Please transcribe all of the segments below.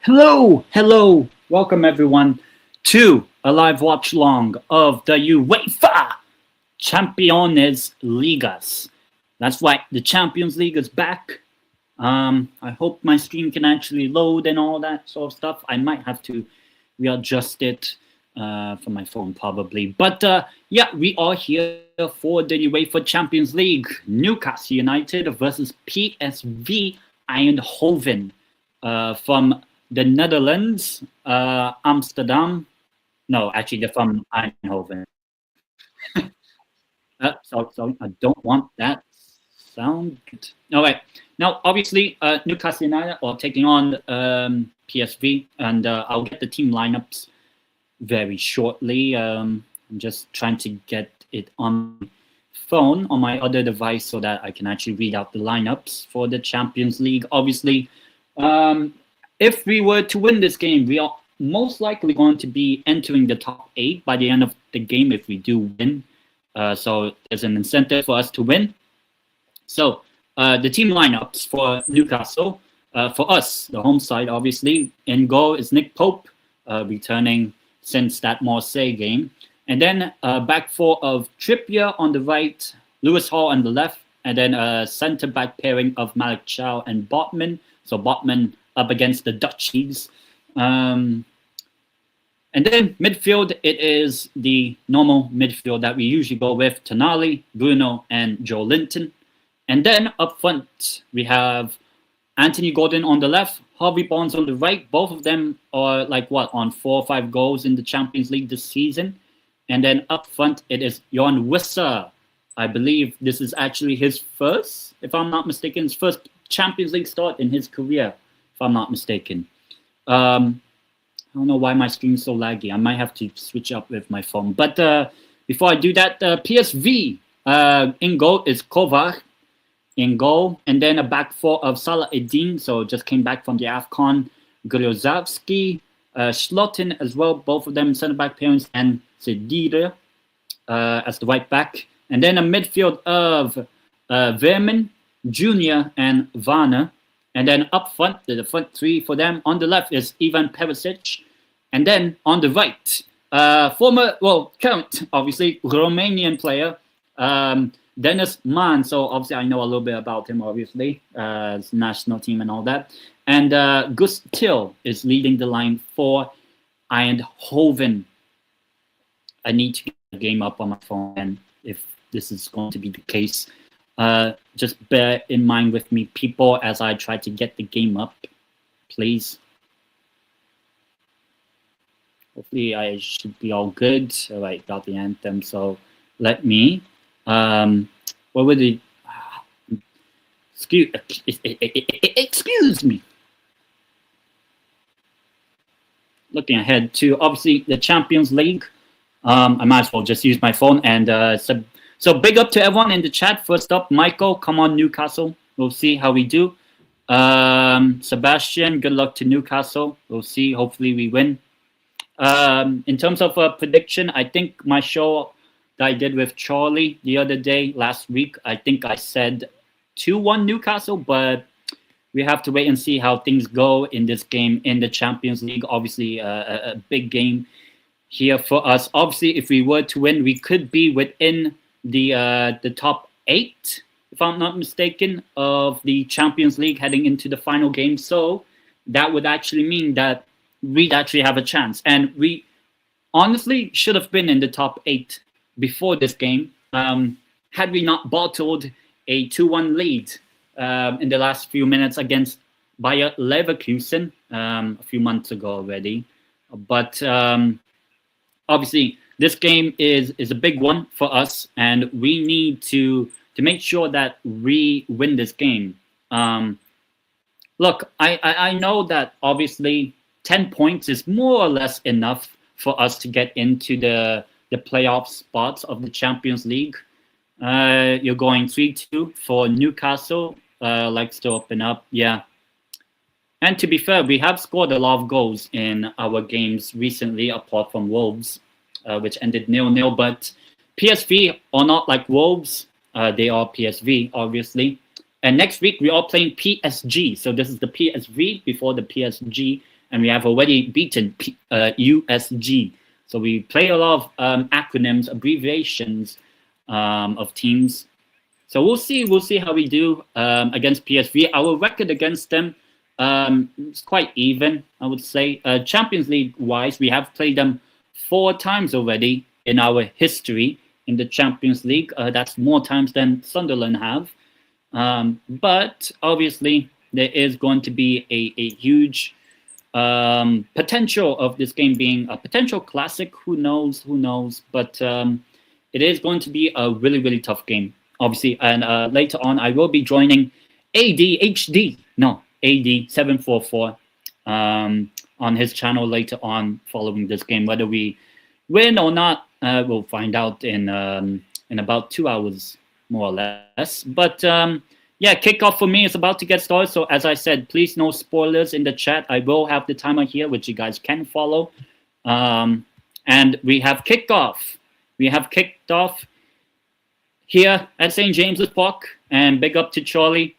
Hello, welcome everyone to a live watch long of the UEFA Champions League. That's right, the Champions League is back. I hope my stream can actually load and all that sort of stuff. I might have to readjust it from my phone probably. But yeah, we are here for the UEFA Champions League. Newcastle United versus PSV Eindhoven from the Netherlands, Amsterdam. No, actually, they're from Eindhoven. Sorry, I don't want that sound. All right. Now, obviously, Newcastle United are taking on PSV, and I'll get the team lineups very shortly. I'm just trying to get it on my phone on my other device so that I can actually read out the lineups for the Champions League. Obviously, if we were to win this game, we are most likely going to be entering the top 8 by the end of the game if we do win. So there's an incentive for us to win. So the team lineups for Newcastle, for us, the home side, obviously, in goal is Nick Pope, returning since that Marseille game. And then back four of Trippier on the right, Lewis Hall on the left, and then a centre-back pairing of Malik Chow and Botman. So Botman up against the Dutchies. And then midfield, it is the normal midfield that we usually go with, Tonali, Bruno, and Joe Linton. And then up front, we have Anthony Gordon on the left, Harvey Barnes on the right. Both of them are on 4 or 5 goals in the Champions League this season. And then up front, it is Jan Wissa. I believe this is actually his first, if I'm not mistaken, his first Champions League start in his career, if I'm not mistaken. I don't know why my screen's so laggy. I might have to switch up with my phone. But before I do that, PSV in goal is Kovac in goal. And then a back four of Salah Eddin, so just came back from the AFCON. Grozavsky, Schlotten as well, both of them centre-back pairings, and Sedire as the right back. And then a midfield of Vermin, Junior, and Varner. And then up front, the front three for them. On the left is Ivan Perisic. And then on the right, current, obviously, Romanian player, Dennis Mann. So obviously I know a little bit about him, obviously, his national team and all that. And Gus Till is leading the line for Eindhoven. I need to get the game up on my phone, and if this is going to be the case, just bear in mind with me, people, as I try to get the game up, please. Hopefully I should be all good. All right, got the anthem. So let me, what would it, excuse me. Looking ahead to, obviously, the Champions League. I might as well just use my phone. And so big up to everyone in the chat. First up, Michael, come on, Newcastle. We'll see how we do. Sebastian, good luck to Newcastle. We'll see. Hopefully we win. In terms of a prediction, I think my show that I did with Charlie the other day, last week, I think I said 2-1 Newcastle, but we have to wait and see how things go in this game in the Champions League. Obviously, a big game here for us. Obviously, if we were to win, we could be within the top 8, if I'm not mistaken, of the Champions League heading into the final game. So that would actually mean that we'd actually have a chance. And we honestly should have been in the top 8 before this game, had we not bottled a 2-1 lead in the last few minutes against Bayer Leverkusen a few months ago already. But obviously, this game is a big one for us, and we need to make sure that we win this game. Look, I know that obviously 10 points is more or less enough for us to get into the playoff spots of the Champions League. You're going 3-2 for Newcastle. Likes to open up, yeah. And to be fair, we have scored a lot of goals in our games recently, apart from Wolves, which ended 0-0. But PSV are not like Wolves. They are PSV, obviously. And next week, we are playing PSG. So this is the PSV before the PSG. and we have already beaten USG. So we play a lot of acronyms, abbreviations of teams. So we'll see how we do against PSV. Our record against them is quite even, I would say. Champions League wise, we have played them 4 times already in our history in the Champions League. That's more times than Sunderland have. But obviously, there is going to be a huge potential of this game being a potential classic. Who knows? But it is going to be a really, really tough game, obviously. And later on, I will be joining AD744 on his channel later on following this game. Whether we win or not, we'll find out in about 2 hours, more or less. But yeah, kickoff for me is about to get started. So as I said, please no spoilers in the chat. I will have the timer here, which you guys can follow. And we have kickoff. We have kicked off here at St. James's Park. And big up to Charlie.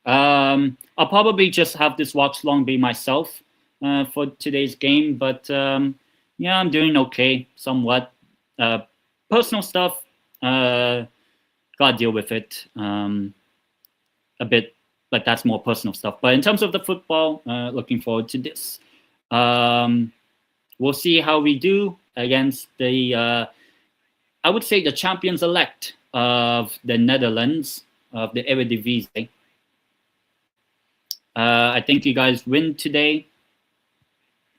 I'll probably just have this watch long be myself for today's game. But yeah, I'm doing okay, somewhat. Personal stuff, gotta deal with it a bit, but that's more personal stuff. But in terms of the football, looking forward to this. We'll see how we do against the, I would say, the champions-elect of the Netherlands, of the Eredivisie. I think you guys win today.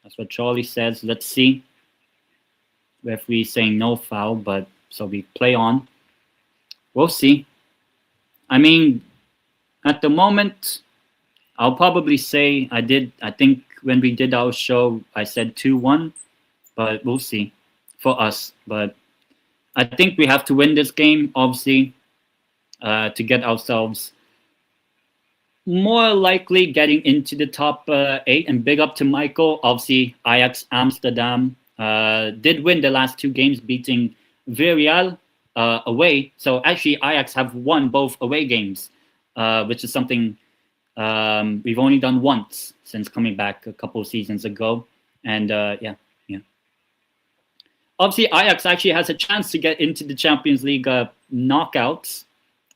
That's what Charlie says. Let's see. Referee saying no foul, but so we play on. We'll see. I mean, at the moment, I'll probably say I think when we did our show, I said 2-1, but we'll see for us. But I think we have to win this game, obviously, to get ourselves more likely getting into the top 8. And big up to Michael. Obviously, Ajax Amsterdam did win the last 2 games, beating Villarreal away. So actually, Ajax have won both away games, which is something we've only done once since coming back a couple of seasons ago. And yeah. Obviously, Ajax actually has a chance to get into the Champions League knockouts,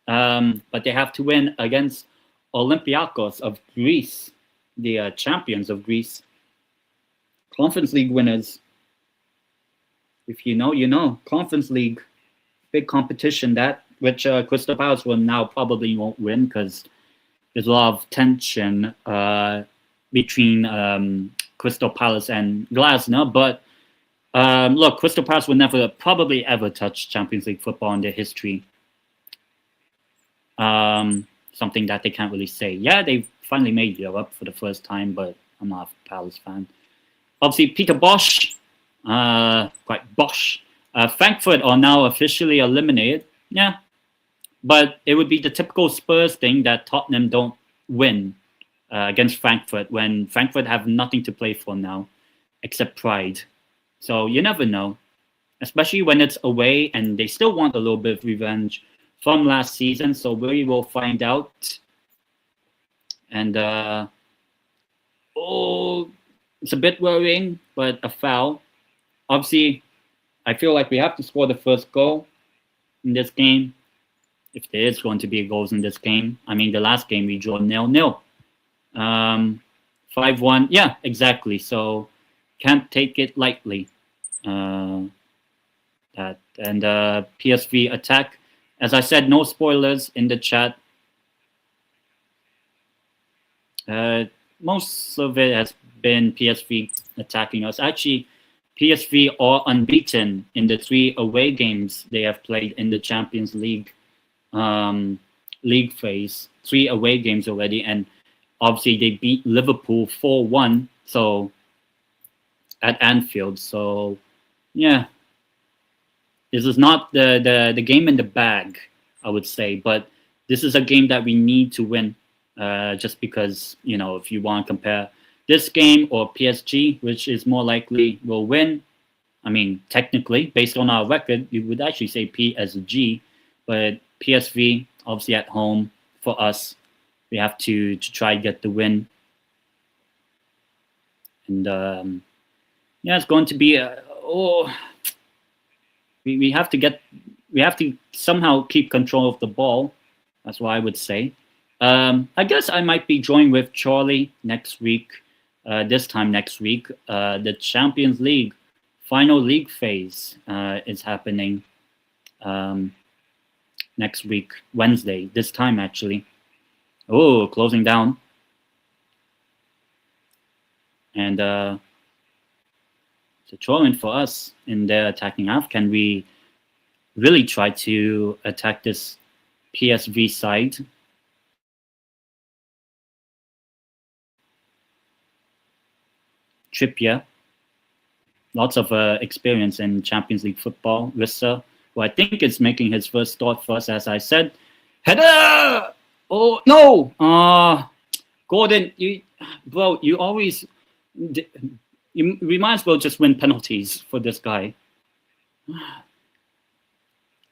but they have to win against Olympiacos of Greece, the champions of Greece. Conference League winners. If you know, you know. Conference League, big competition, that which Crystal Palace will now probably won't win because there's a lot of tension between Crystal Palace and Glasner. But look, Crystal Palace will never probably ever touch Champions League football in their history. Something that they can't really say. Yeah, they finally made Europe for the first time, but I'm not a Palace fan. Obviously, Peter Bosch, quite Bosch. Frankfurt are now officially eliminated. Yeah, but it would be the typical Spurs thing that Tottenham don't win against Frankfurt when Frankfurt have nothing to play for now except pride. So you never know, especially when it's away and they still want a little bit of revenge from last season. So we will find out. And it's a bit worrying, but a foul. Obviously, I feel like we have to score the first goal in this game. If there is going to be goals in this game. I mean, the last game we drew 0-0. 5-1. Yeah, exactly. So can't take it lightly. PSV attack. As I said, no spoilers in the chat. Most of it has been PSV attacking us. Actually, PSV are unbeaten in the 3 away games they have played in the Champions League league phase. 3 away games already, and obviously they beat Liverpool 4-1. So at Anfield. So yeah, this is not the game in the bag, I would say, but this is a game that we need to win. Just because, you know, if you want to compare this game or PSG, which is more likely will win. I mean, technically, based on our record, you would actually say PSG, but PSV, obviously at home, for us, we have to try to get the win. And yeah, it's going to be we have to somehow keep control of the ball. That's what I would say. I guess I might be joined with Charlie next week. This time next week, the Champions League final league phase is happening next week, Wednesday. This time actually. Oh, closing down. And it's a challenge for us in their attacking half. Can we really try to attack this PSV side? Trippier, lots of experience in Champions League football. Rissa, who I think is making his first start for us, as I said. Header! Oh, no! Gordon, you always... we might as well just win penalties for this guy.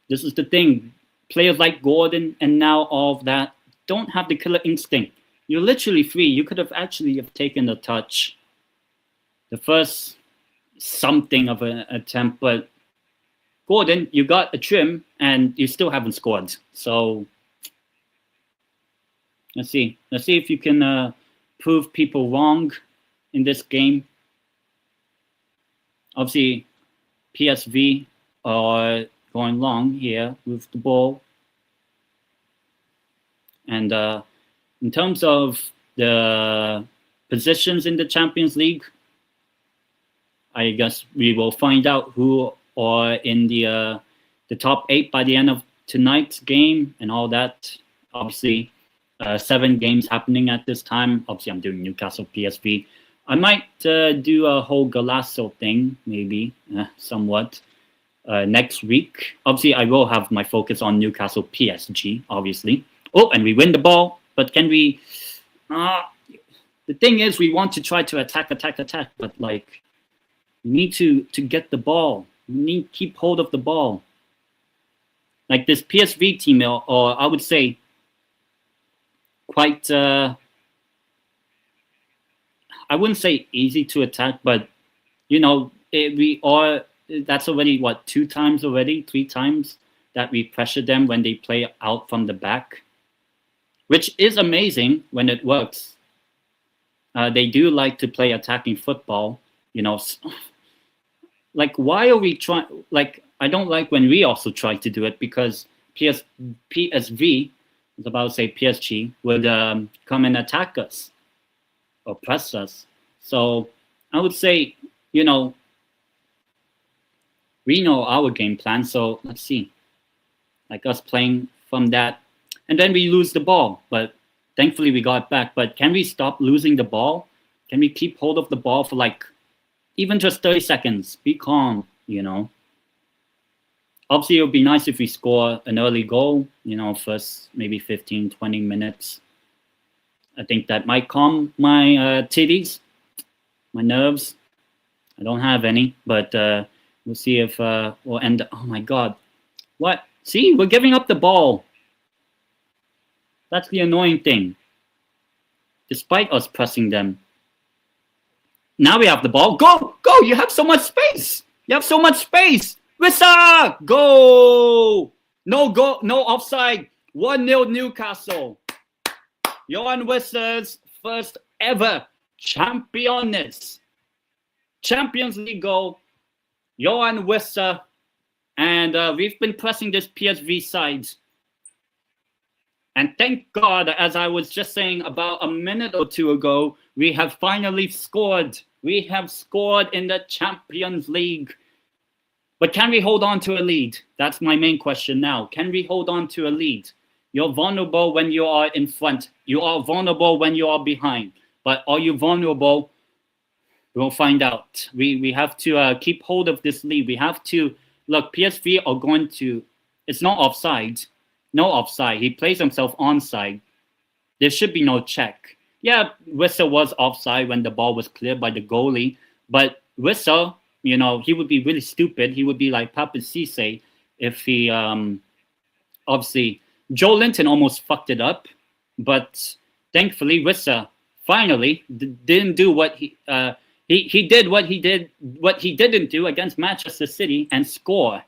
This is the thing. Players like Gordon and now all of that don't have the killer instinct. You're literally free. You could have actually taken the touch. The first something of an attempt, but Gordon, you got a trim and you still haven't scored. So let's see if you can prove people wrong in this game. Obviously, PSV are going long here with the ball. And in terms of the positions in the Champions League, I guess we will find out who are in the top 8 by the end of tonight's game and all that. Obviously, 7 games happening at this time. Obviously, I'm doing Newcastle PSV. I might do a whole Golasso thing, maybe, somewhat, next week. Obviously, I will have my focus on Newcastle PSG, obviously. Oh, and we win the ball, but can we... the thing is, we want to try to attack, but, like, we need to get the ball. We need to keep hold of the ball. Like this PSV team, or I would say, quite... I wouldn't say easy to attack, but, you know, that's already, 2 times already, 3 times that we pressure them when they play out from the back, which is amazing when it works. They do like to play attacking football, you know. Like, why are we trying? Like, I don't like when we also try to do it, because PSV, I was about to say PSG, would come and attack us or press us. So I would say, you know, we know our game plan. So let's see, like us playing from that, and then we lose the ball. But thankfully we got it back. But can we stop losing the ball? Can we keep hold of the ball for like even just 30 seconds? Be calm, you know. Obviously, it would be nice if we score an early goal, you know, first maybe 15, 20 minutes. I think that might calm my titties, my nerves. I don't have any, but we'll see if we'll end. Oh my God. What? See, we're giving up the ball. That's the annoying thing. Despite us pressing them. Now we have the ball. Go! Go! You have so much space! You have so much space! Wissa! Go! No go, no offside. 1-0 Newcastle. Johan Wissa's first ever Champions League goal. Johan Wissa. And we've been pressing this PSV side. And thank God, as I was just saying about a minute or 2 ago, we have finally scored. We have scored in the Champions League. But can we hold on to a lead? That's my main question now. Can we hold on to a lead? You're vulnerable when you are in front. You are vulnerable when you are behind. But are you vulnerable? We'll find out. We have to keep hold of this lead. We have to... Look, PSV are going to... It's not offside. No offside. He plays himself onside. There should be no check. Yeah, Wissa was offside when the ball was cleared by the goalie. But Wissa, you know, he would be really stupid. He would be like Papa Cisse if he... obviously, Joe Linton almost fucked it up. But thankfully, Wissa finally didn't do what He did what he didn't do against Manchester City and score.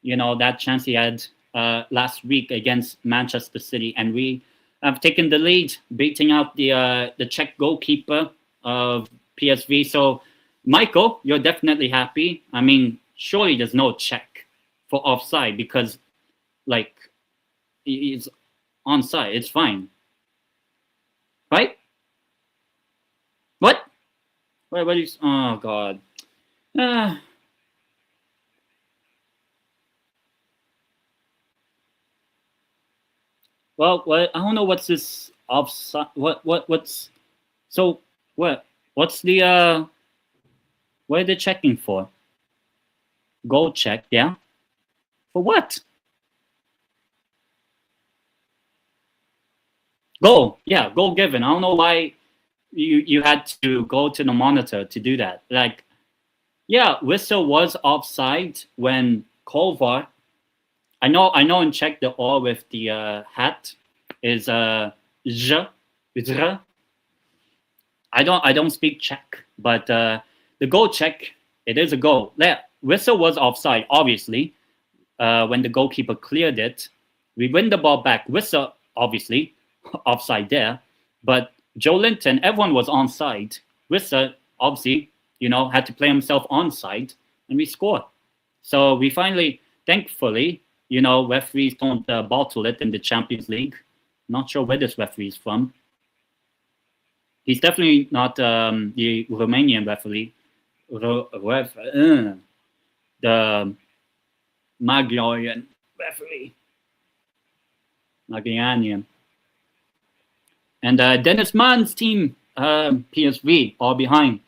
You know, that chance he had last week against Manchester City, and we have taken the lead, beating out the Czech goalkeeper of PSV. So, Michael, you're definitely happy. I mean, surely there's no check for offside because, like, he's onside. It's fine, right? What? What is? Oh God. Well, I don't know what's this offside. What's so what? What's the what are they checking for? Goal check, yeah. For what? Goal, yeah, goal given. I don't know why you had to go to the monitor to do that. Like, yeah, whistle was offside when Kovar. I know in Czech the O with the hat is zh. I don't speak Czech, but the goal check, it is a goal. Yeah, whistle was offside, obviously. When the goalkeeper cleared it, we win the ball back. Whistle, obviously, offside there. But Joe Linton, everyone was onside. Whistle, obviously, you know, had to play himself onside, and we scored. So we finally, thankfully, you know, referees don't bottle it in the Champions League. Not sure where this referee is from. He's definitely not the Romanian referee. The Magyarian referee. Magyarian. And Dennis Mann's team, PSV, are behind.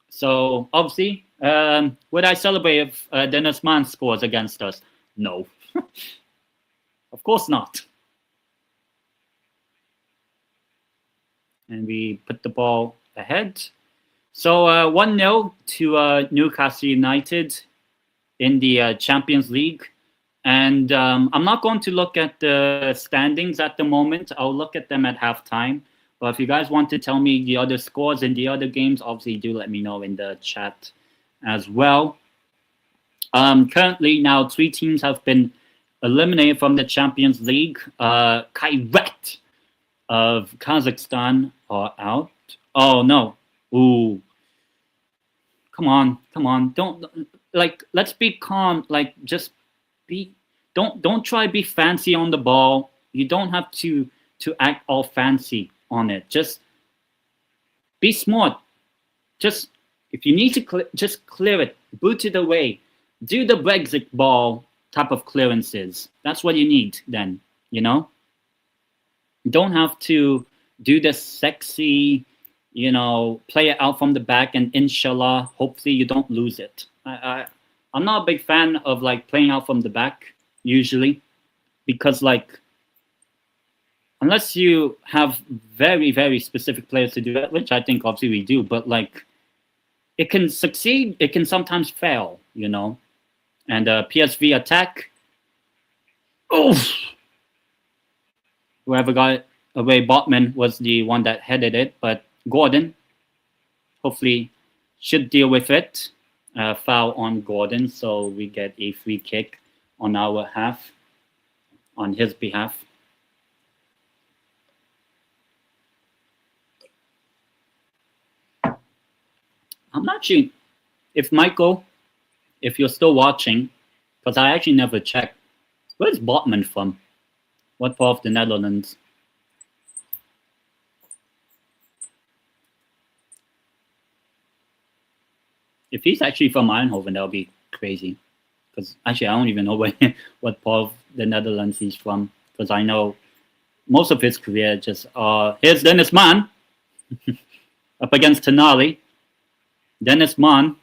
So, obviously, would I celebrate if Dennis Mann scores against us? No. Of course not. And we put the ball ahead. So 1-0 to Newcastle United in the Champions League. And I'm not going to look at the standings at the moment. I'll look at them at halftime. But if you guys want to tell me the other scores in the other games, obviously do let me know in the chat as well. Currently now 3 teams have been eliminated from the Champions League. Kairat of Kazakhstan are out. Oh no. Ooh. Come on. Don't, like, let's be calm. Like, just be, don't try to be fancy on the ball. You don't have to act all fancy on it. Just be smart. Just, if you need to just clear it, boot it away. Do the Brexit ball type of clearances. That's what you need then, you know? You don't have to do the sexy, you know, play it out from the back and inshallah, hopefully you don't lose it. I'm not a big fan of like playing out from the back usually, because like, unless you have very, very specific players to do that, which I think obviously we do, but like, it can succeed, it can sometimes fail, you know? And PSV attack. Oof! Whoever got it away, Botman was the one that headed it, but Gordon hopefully should deal with it. Foul on Gordon, so we get a free kick on our half, on his behalf. I'm not sure if Michael, if you're still watching, because I actually never checked. Where's Botman from? What part of the Netherlands? If he's actually from Eindhoven, that'll be crazy. Because actually, I don't even know where, what part of the Netherlands he's from. Because I know most of his career just... here's Dennis Mann. Up against Tonali. Dennis Mann.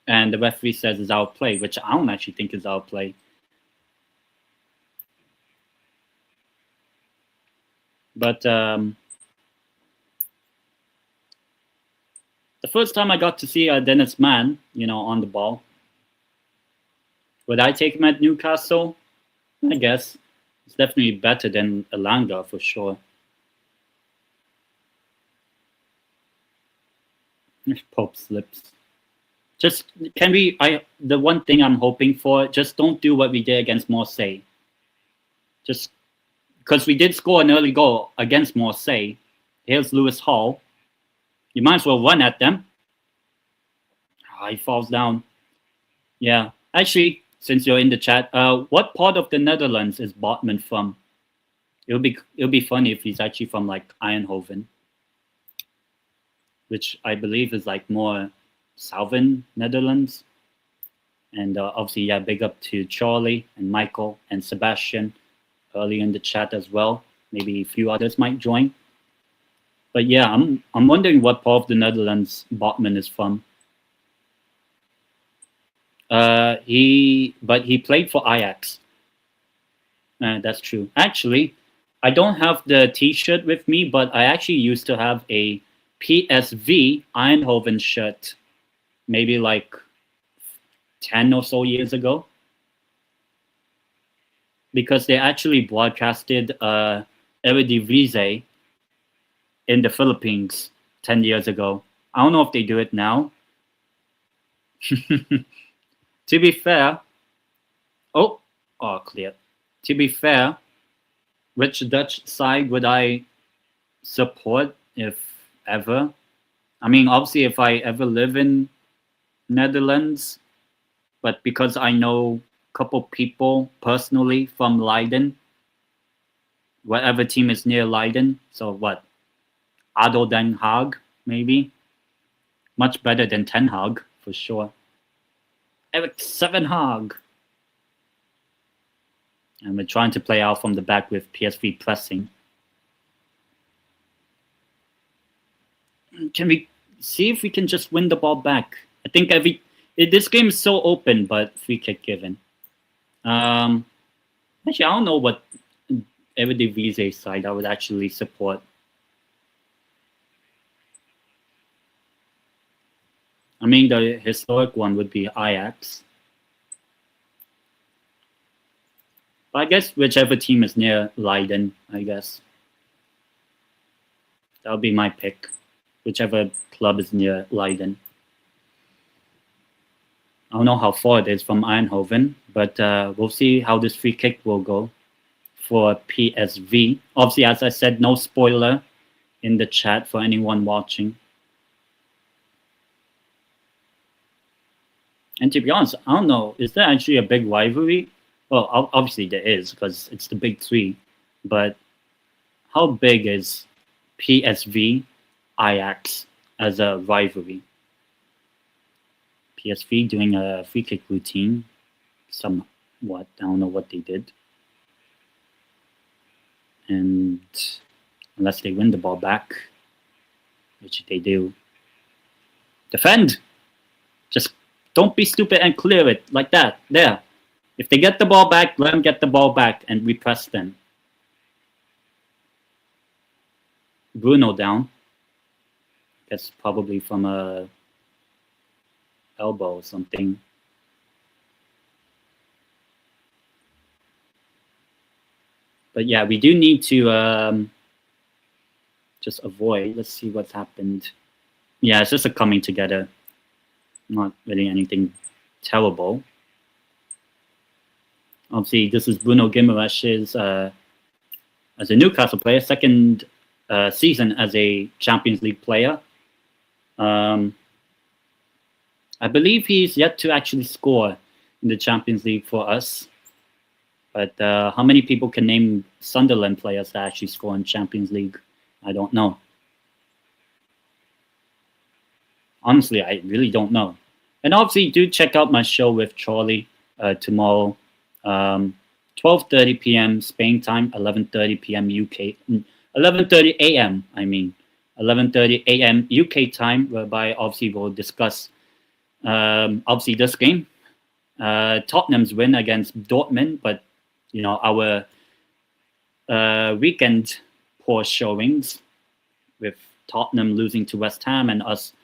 And the referee says it's outplay, which I don't actually think is outplay. But the first time I got to see Dennis Mann, you know, on the ball, would I take him at Newcastle? I guess. It's definitely better than Elanga for sure. Pope slips. Just can we? The one thing I'm hoping for, just don't do what we did against Marseille. Just because we did score an early goal against Marseille. Here's Lewis Hall. You might as well run at them. He falls down. Yeah, actually, since you're in the chat, what part of the Netherlands is Botman from? It'll be funny if he's actually from like Eindhoven, which I believe is like more southern Netherlands. And obviously, yeah, big up to Charlie and Michael and Sebastian early in the chat as well. Maybe a few others might join. But yeah, I'm wondering what part of the Netherlands Botman is from. He played for Ajax. That's true. Actually, I don't have the T-shirt with me, but I actually used to have a PSV Eindhoven shirt, maybe like 10 or so years ago, because they actually broadcasted Eredivisie in the Philippines 10 years ago. I don't know if they do it now. To be fair, clear. To be fair, which Dutch side would I support if ever? I mean, obviously, if I ever live in Netherlands, but because I know a couple people personally from Leiden, whatever team is near Leiden, so what? ADO Den Haag, maybe? Much better than Ten Hag, for sure. Eric Seven Haag. And we're trying to play out from the back with PSV pressing. Can we see if we can just win the ball back? I think this game is so open, but free kick given. Actually, I don't know what Eredivisie side I would actually support. I mean, the historic one would be Ajax. But I guess whichever team is near Leiden, I guess. That would be my pick. Whichever club is near Leiden. I don't know how far it is from Eindhoven, but we'll see how this free kick will go for PSV. Obviously, as I said, no spoiler in the chat for anyone watching. And to be honest, I don't know, is there actually a big rivalry? Well, obviously there is, because it's the big three. But how big is PSV Ajax as a rivalry? PSV doing a free kick routine, somewhat. I don't know what they did. And unless they win the ball back, which they do. Defend! Just don't be stupid and clear it like that. There. If they get the ball back, let them get the ball back and we press them. Bruno down. Guess probably from a elbow or something. But yeah, we do need to just avoid. Let's see what's happened. Yeah, it's just a coming together. Not really anything terrible. Obviously, this is Bruno Guimaraes's, as a Newcastle player, second season as a Champions League player. I believe he's yet to actually score in the Champions League for us. But how many people can name Sunderland players that actually score in Champions League? I don't know. Honestly, I really don't know. And obviously, do check out my show with Charlie tomorrow. 12:30 p.m. Spain time, 11:30 p.m. UK, 11:30 a.m. I mean, 11:30 a.m. UK time, whereby obviously we'll discuss obviously this game, Tottenham's win against Dortmund, but you know our weekend poor showings with Tottenham losing to West Ham and us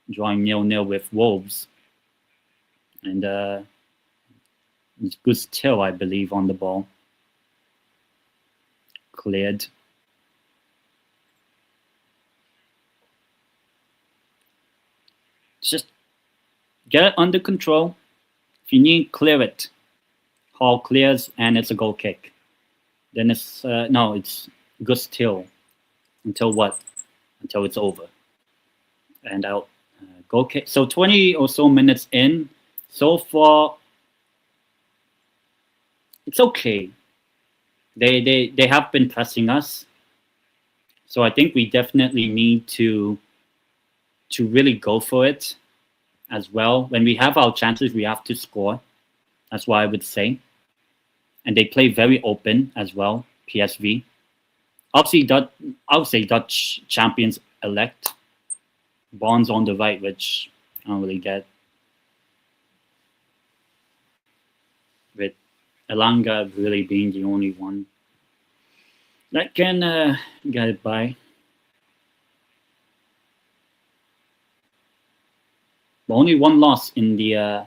drawing 0-0 with Wolves, and it's Gus Till, I believe, on the ball. Cleared. just get it under control. If you need, clear it. Hall clears, and it's a goal kick. Then it's no, it's good still until what? Until it's over. And out. Goal kick. So 20 or so minutes in. So far, it's okay. They have been pressing us. So I think we definitely need to really go for it as well. When we have our chances, we have to score. That's what I would say. And they play very open as well, PSV. Obviously, I would say Dutch champions elect. Bonds on the right, which I don't really get. With Elanga really being the only one that can get it by. But only one loss in the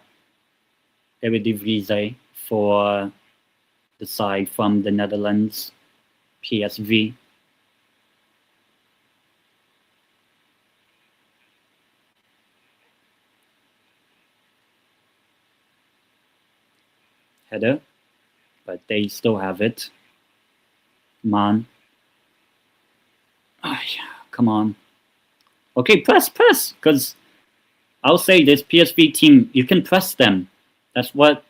Eredivisie for the side from the Netherlands, PSV. Header, but they still have it. Come on. Oh, yeah, come on. Okay, press, because I'll say this PSV team, you can press them. That's what,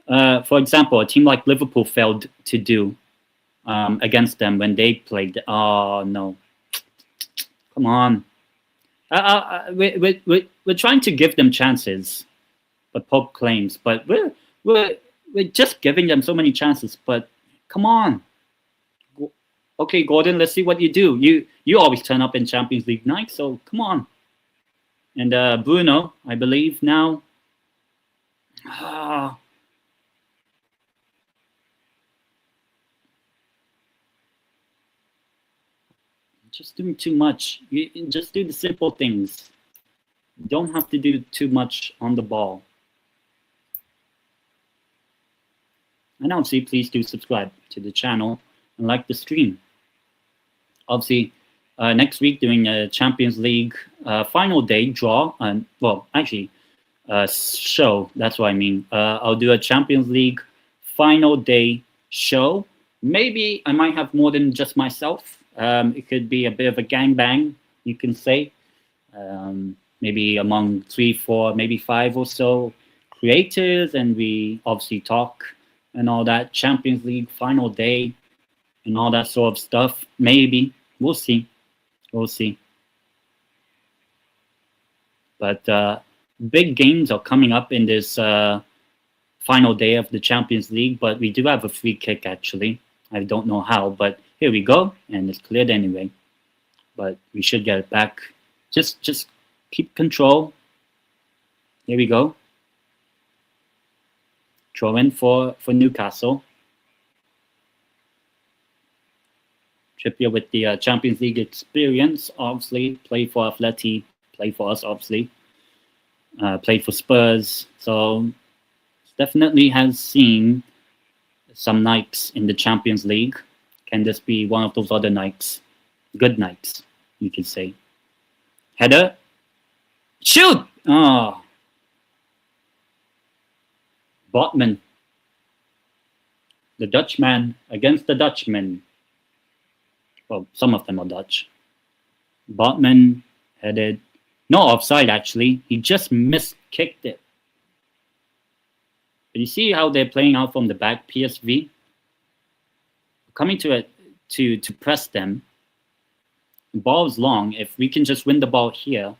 for example, a team like Liverpool failed to do against them when they played. Oh, no. Come on. We're trying to give them chances, but Pope claims. But we're just giving them so many chances. But come on. Okay, Gordon, let's see what you do. You always turn up in Champions League night, so come on. And Bruno, I believe now. Just doing too much. You just do the simple things. You don't have to do too much on the ball. And obviously, please do subscribe to the channel and like the stream. Obviously, next week doing a Champions League final day draw. Well, actually, show. That's what I mean. I'll do a Champions League final day show. Maybe I might have more than just myself. It could be a bit of a gangbang, you can say. Maybe among 3, 4, maybe 5 or so creators, and we obviously talk and all that. Champions League final day and all that sort of stuff. Maybe. We'll see. We'll see. But big games are coming up in this final day of the Champions League, but we do have a free kick, actually. I don't know how, but here we go, and it's cleared anyway. But we should get it back. Just keep control. Here we go. Throw in for Newcastle. Trippier with the Champions League experience, obviously. Played for Atleti, played for us, obviously. Played for Spurs. So definitely has seen some nights in the Champions League. Can this be one of those other nights? Good nights, you could say. Header. Shoot! Oh. Botman. The Dutchman against the Dutchman. Well, some of them are Dutch. Botman headed. No offside, actually. He just kicked it. But you see how they're playing out from the back, PSV? Coming to it to press them. The ball's long. If we can just win the ball here.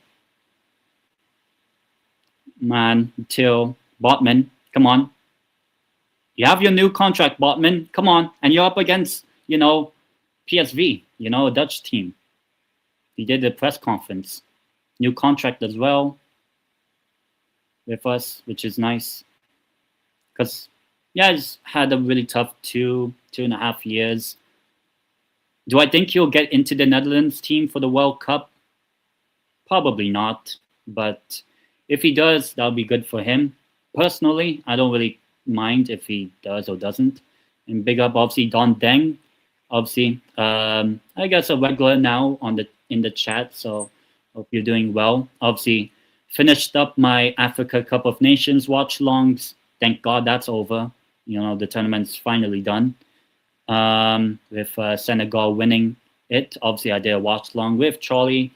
Man, till Botman, come on. You have your new contract, Botman. Come on. And you're up against, PSV, a Dutch team. He did a press conference. New contract as well with us, which is nice. Because, yeah, he's had a really tough 2.5 years. Do I think he'll get into the Netherlands team for the World Cup? Probably not. But if he does, that'll be good for him. Personally, I don't really mind if he does or doesn't. And big up, obviously, Don Deng. Obviously, I guess a regular now in the chat. So hope you're doing well. Obviously, Finished up my Africa Cup of Nations watch-alongs. Thank God that's over. You know, the tournament's finally done. With Senegal winning it. Obviously, I did a watch-along with Charlie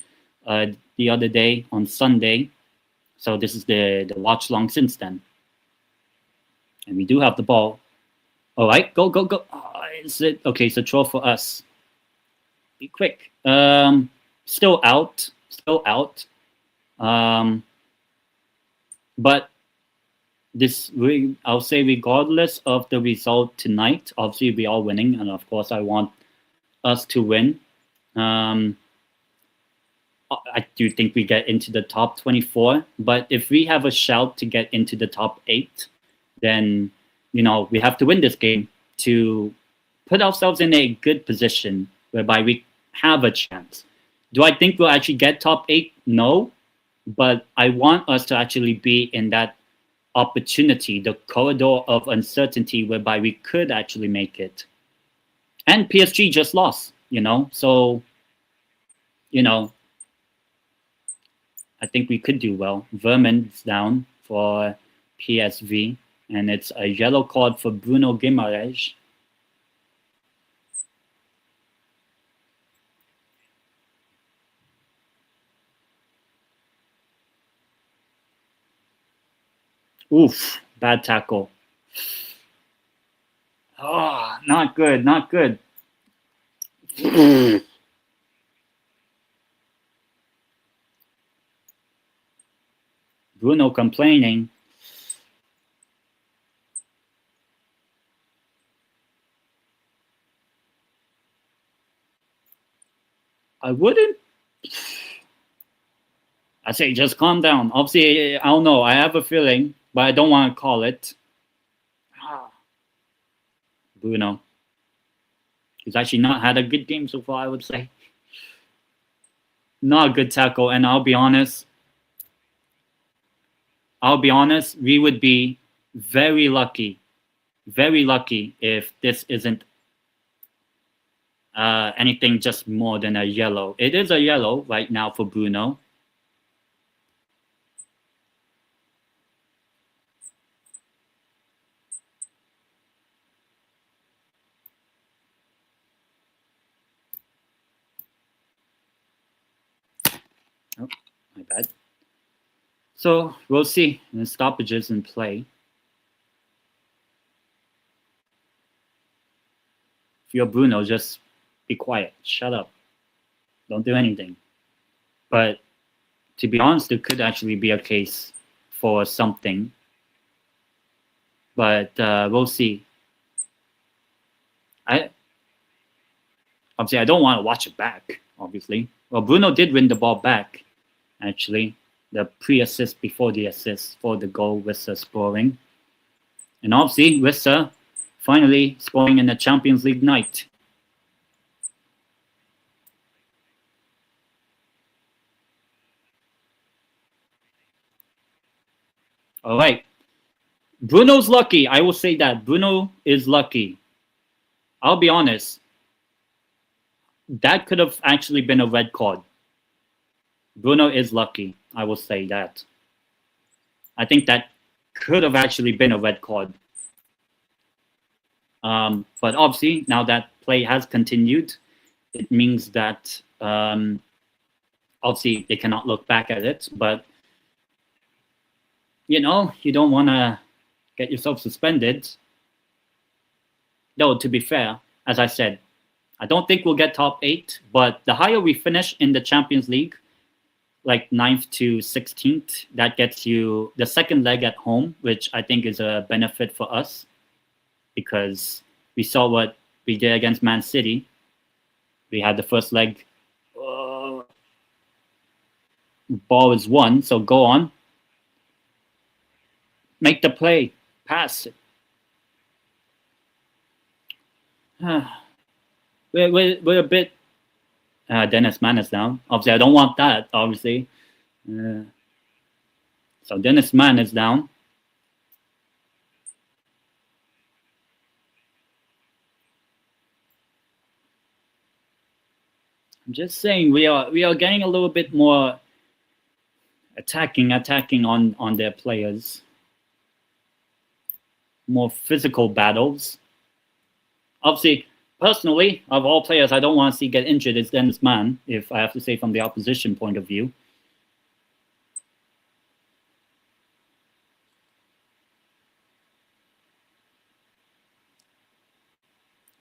the other day on Sunday. So this is the watch-along since then. And we do have the ball. All right, go, go, go. Oh, is it? Okay, it's a throw for us. Be quick. Still out. Still out. But I'll say regardless of the result tonight, obviously we are winning, and of course I want us to win. I do think we get into the top 24, but if we have a shout to get into the top 8, then, you know, we have to win this game to put ourselves in a good position whereby we have a chance. Do I think we'll actually get top 8? No, but I want us to actually be in that opportunity, the corridor of uncertainty whereby we could actually make it. And PSG just lost, you know, so, you know, I think we could do well. Vermon's down for PSV, and it's a yellow card for Bruno Guimaraes. Oof, bad tackle. Oh, not good, not good. Bruno complaining. I wouldn't. I say just calm down. Obviously, I don't know. I have a feeling, but I don't want to call it. Bruno. He's actually not had a good game so far, I would say. Not a good tackle, and I'll be honest, we would be very lucky if this isn't anything just more than a yellow. It is a yellow right now for Bruno. Oh, my bad. So we'll see. The stoppages in play. If you're Bruno, just be quiet. Shut up. Don't do anything. But to be honest, there could actually be a case for something. But we'll see. Obviously, I don't want to watch it back, obviously. Well, Bruno did win the ball back, actually. The pre-assist before the assist for the goal, Wissa scoring. And obviously, Wissa finally scoring in the Champions League night. All right. Bruno's lucky. I will say that. Bruno is lucky. I'll be honest. That could have actually been a red card. Bruno is lucky. I will say that. I think that could have actually been a red card. But obviously, now that play has continued, it means that obviously they cannot look back at it. But, you know, you don't want to get yourself suspended. Though, to be fair, as I said, I don't think we'll get top 8. But the higher we finish in the Champions League, like 9th to 16th, that gets you the second leg at home, which I think is a benefit for us because we saw what we did against Man City. We had the first leg. Ball is won, so go on. Make the play. Pass it. We're a bit... Dennis Mann is down. Obviously, I don't want that, obviously. So Dennis Mann is down. I'm just saying we are getting a little bit more attacking on their players. More physical battles. Obviously, personally, of all players I don't want to see get injured is Dennis Mann, if I have to say from the opposition point of view.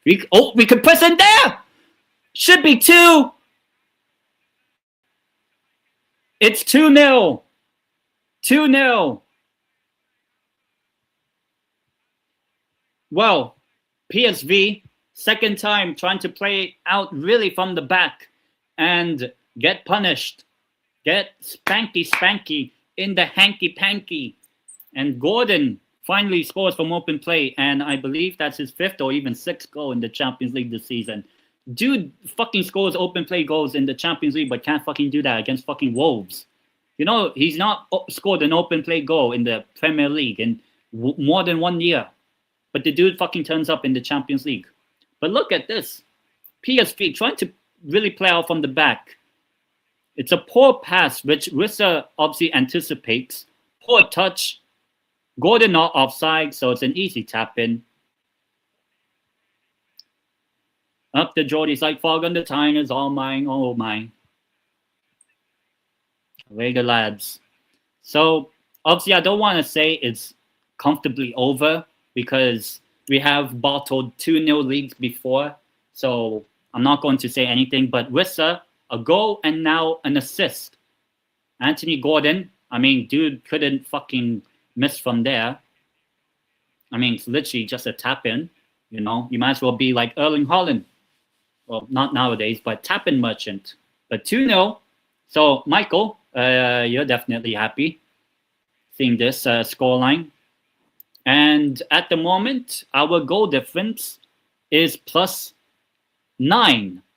We could press in there! Should be 2! It's 2-0! 2-0! Well, PSV, second time trying to play out really from the back and get punished. Get spanky in the hanky-panky. And Gordon finally scores from open play, and I believe that's his 5th or even 6th goal in the Champions League this season. Dude fucking scores open play goals in the Champions League, but can't fucking do that against fucking Wolves. You know, he's not scored an open play goal in the Premier League in more than 1 year. But the dude fucking turns up in the Champions League. But look at this. PSV trying to really play out from the back. It's a poor pass, which Rissa obviously anticipates. Poor touch. Gordon not offside, so it's an easy tap in. Up the Geordie's like fog on the Tigers, all mine, all mine. Away the lads. So, obviously, I don't want to say it's comfortably over because we have bottled 2-0 leads before. So, I'm not going to say anything. But Rissa, a goal and now an assist. Anthony Gordon, I mean, dude couldn't fucking miss from there. I mean, it's literally just a tap in. You know, you might as well be like Erling Haaland. Well, not nowadays, but tap-in merchant. But 2-0. So, Michael, you're definitely happy seeing this scoreline. And at the moment, our goal difference is +9.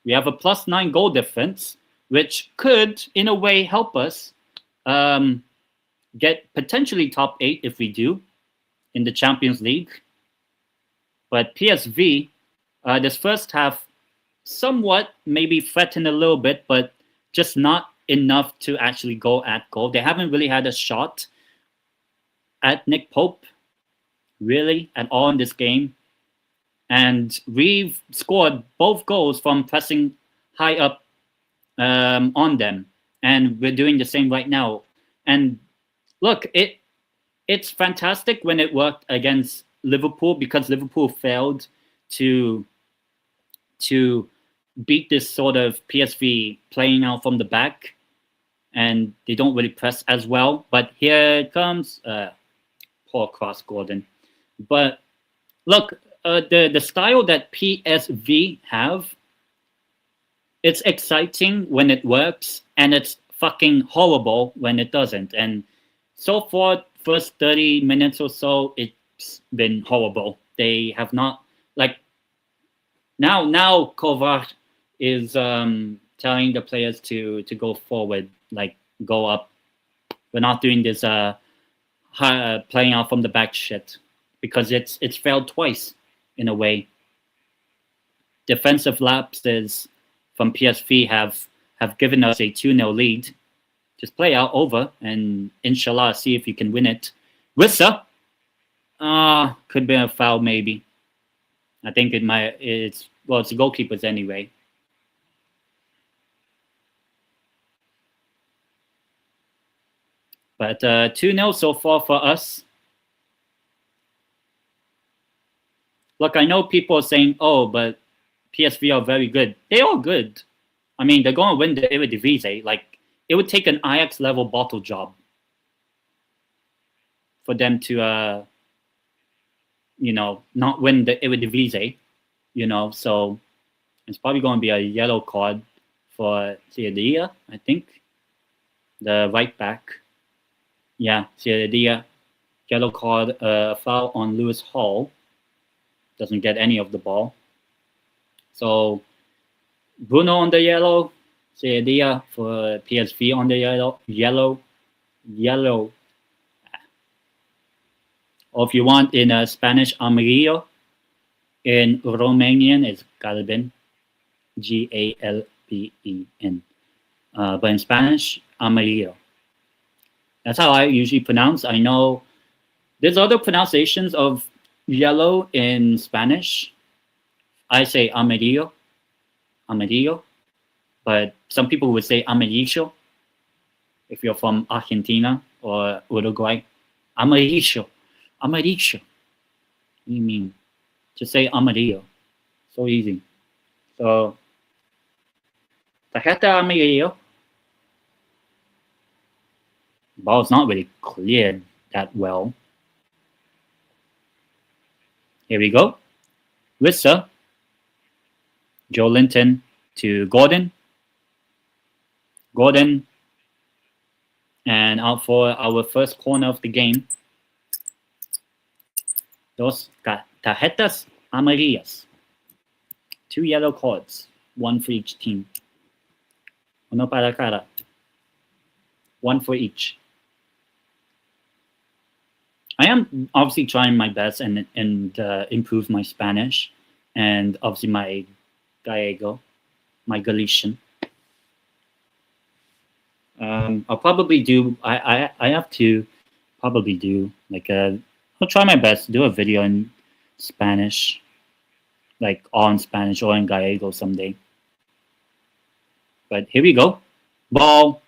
We have a +9 goal difference, which could, in a way, help us get potentially top 8 if we do in the Champions League. But PSV, this first half, somewhat maybe threatened a little bit, but just not enough to actually go at goal. They haven't really had a shot at Nick Pope, really, at all in this game. And we've scored both goals from pressing high up on them. And we're doing the same right now. And look, it's fantastic when it worked against Liverpool because Liverpool failed to beat this sort of PSV playing out from the back, and they don't really press as well. But here it comes, poor cross Gordon. But look, the style that PSV have, it's exciting when it works, and it's fucking horrible when it doesn't. And so far, first 30 minutes or so, it's been horrible. They have not, like, now Kovac is telling the players to go forward, like go up. We're not doing this playing out from the back shit because it's failed twice in a way. Defensive lapses from PSV have given us a 2-0 lead. Just play out over and inshallah see if you can win it. Rissa, could be a foul maybe. I think it's the goalkeeper's anyway. But 2-0 so far for us. Look, I know people are saying, oh, but PSV are very good. They are good. I mean, they're going to win the Eredivisie. Like, it would take an Ajax-level bottle job for them to, not win the Eredivisie, So it's probably going to be a yellow card for Ciadia, I think. The right back. Yeah, Ciadia. Yellow card, foul on Lewis Hall. Doesn't get any of the ball. So Bruno on the yellow. Ciadia for PSV on the yellow. Or if you want in Spanish, amarillo. In Romanian, it's Galben. Galben. But in Spanish, amarillo. That's how I usually pronounce. I know there's other pronunciations of yellow in Spanish. I say amarillo, amarillo, but some people would say amarillo if you're from Argentina or Uruguay. Amarillo, amarillo. What do you mean? Just say amarillo. So easy. So, tarjeta amarillo. Ball's not really cleared that well. Here we go. Wissa. Joe Linton to Gordon. Gordon. And out for our first corner of the game. Dos tarjetas amarillas. 2 yellow cards. 1 for each team. Uno para cada. 1 for each. I am obviously trying my best and improve my Spanish and obviously my Gallego, my Galician. I'll probably do. I have to probably do like a. I'll try my best to do a video in Spanish, like all in Spanish or in Gallego someday. But here we go, ball,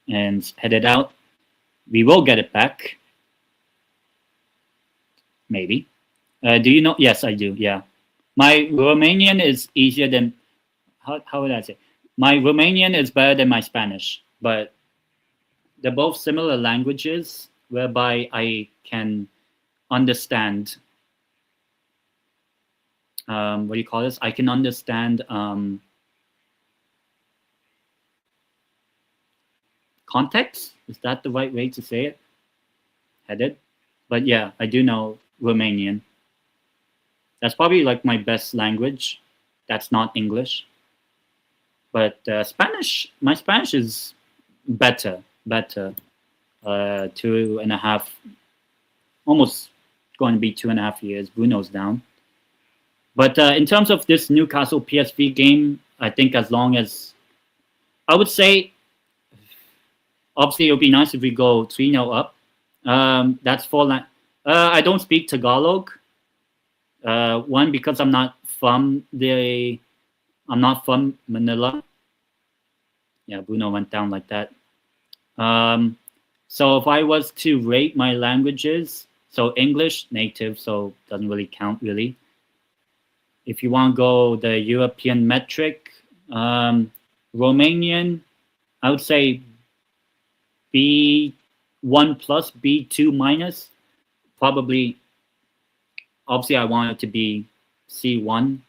and headed out. We will get it back. Maybe. Do you know? Yes, I do. Yeah. My Romanian is easier than, how would I say? My Romanian is better than my Spanish, but they're both similar languages whereby I can understand, what do you call this? I can understand context. Is that the right way to say it? Headed. But yeah, I do know Romanian. That's probably like my best language. That's not English. But Spanish, my Spanish is better. 2.5, almost going to be 2.5 years. Bruno's down. But in terms of this Newcastle PSV game, I think as long as, I would say, obviously it would be nice if we go 3-0 up. That's 4. I don't speak Tagalog. One, because I'm not from Manila. Yeah, Bruno went down like that. So if I was to rate my languages, so English, native, so doesn't really count really. If you want to go the European metric, Romanian, I would say B1 plus, B2 minus. Probably, obviously I want it to be C1.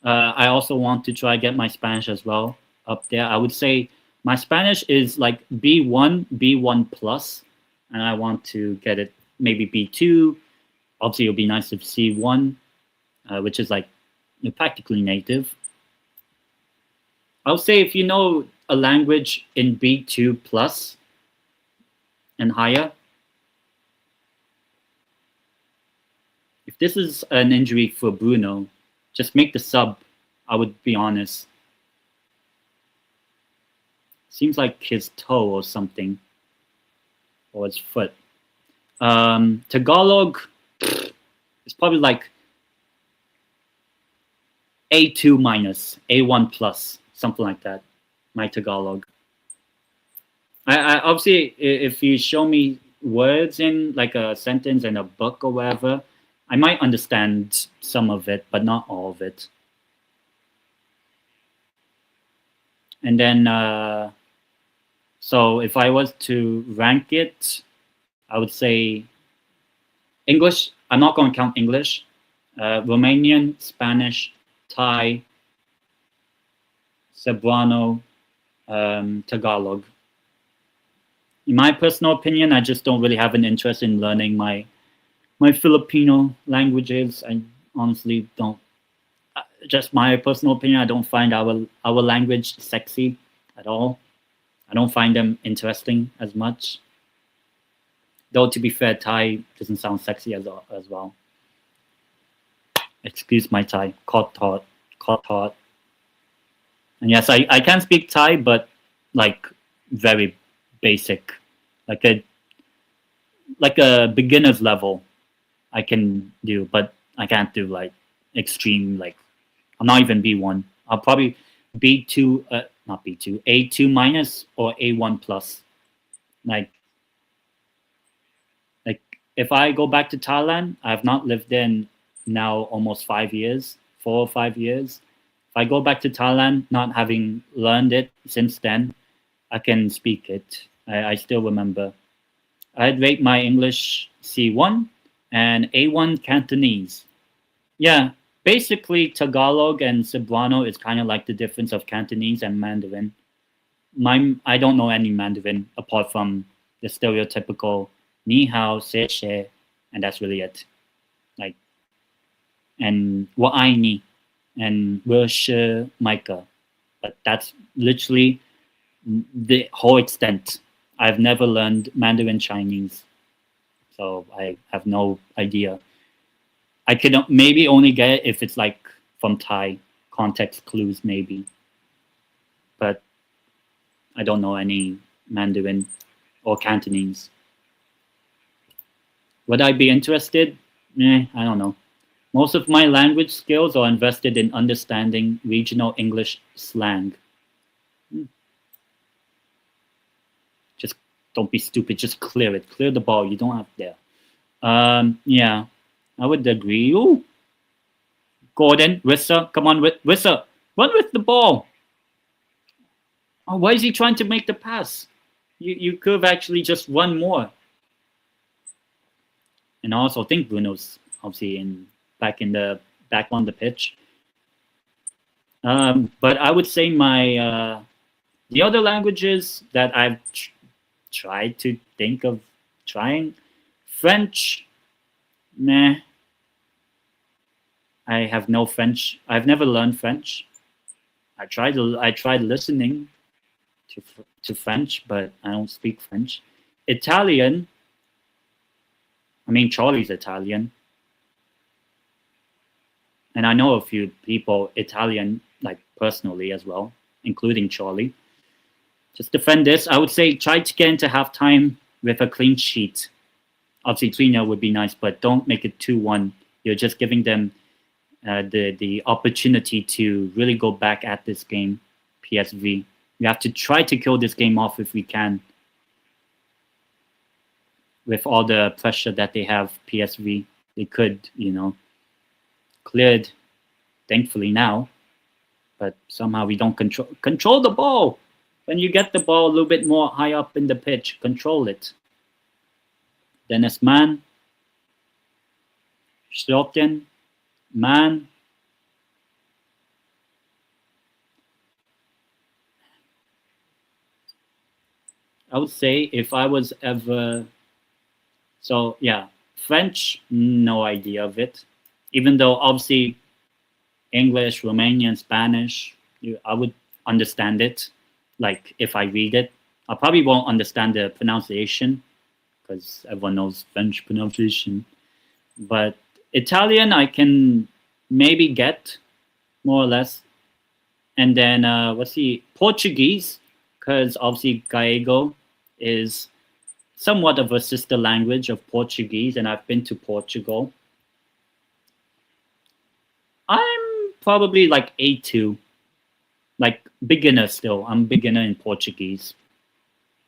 I also want to try get my Spanish as well up there. I would say my Spanish is like B1, B1 plus, and I want to get it maybe B2. Obviously it would be nice if C1, which is like practically native. I would say if you know a language in B2 plus and higher, if this is an injury for Bruno, just make the sub, I would be honest. Seems like his toe or something, or his foot. Tagalog is probably like A2 minus, A1 plus, something like that. My Tagalog. I obviously, if you show me words in like a sentence in a book or whatever, I might understand some of it, but not all of it. And then, so if I was to rank it, I would say English. I'm not going to count English. Romanian, Spanish, Thai, Cebuano, Tagalog. In my personal opinion, I just don't really have an interest in learning my Filipino languages. I honestly don't. Just my personal opinion, I don't find our language sexy at all. I don't find them interesting as much. Though to be fair, Thai doesn't sound sexy as well. Excuse my Thai. Kot tot. And yes, I can speak Thai, but like very basic. like a beginner's level I can do, but I can't do like extreme, like I'm not even B1. I'll probably B2, not B2, A2 minus or A1 plus. Like if I go back to Thailand, I have not lived there in now almost 5 years, 4 or 5 years. If I go back to Thailand, not having learned it since then, I can speak it. I still remember. I'd rate my English C1 and A1 Cantonese. Yeah, basically Tagalog and Cebuano is kind of like the difference of Cantonese and Mandarin. I don't know any Mandarin apart from the stereotypical ni hao, se she, and that's really it. Like, and wa ai ni, and we shi Micah. But that's literally the whole extent. I've never learned Mandarin Chinese, so I have no idea. I could maybe only get it if it's like from Thai, context clues maybe. But I don't know any Mandarin or Cantonese. Would I be interested? I don't know. Most of my language skills are invested in understanding regional English slang. Just don't be stupid. Just clear it. Clear the ball. You don't have there. Yeah, I would agree. Ooh. Gordon, Wissa, come on, Wissa. Run with the ball. Oh, why is he trying to make the pass? You could have actually just run more. And I also think Bruno's obviously back on the pitch. But I would say my the other languages that I've tried to think of trying, French, meh. I have no French. I've never learned French. I tried listening to French, but I don't speak French. Italian. I mean, Charlie's Italian. And I know a few people Italian, like personally as well, including Charlie. Just defend this. I would say try to get into halftime with a clean sheet. Obviously, 3-0 would be nice, but don't make it 2-1. You're just giving them the opportunity to really go back at this game, PSV. We have to try to kill this game off if we can. With all the pressure that they have, PSV, they could, cleared, thankfully now, but somehow we don't control the ball. When you get the ball a little bit more high up in the pitch, control it. Dennis Mann, Slotin, Mann. I would say if I was ever... So, yeah, French, no idea of it. Even though, obviously, English, Romanian, Spanish, I would understand it. Like, if I read it. I probably won't understand the pronunciation, because everyone knows French pronunciation. But Italian, I can maybe get, more or less. And then, Portuguese, because obviously Gallego is somewhat of a sister language of Portuguese, and I've been to Portugal. I'm probably like A2, like beginner still. I'm beginner in Portuguese.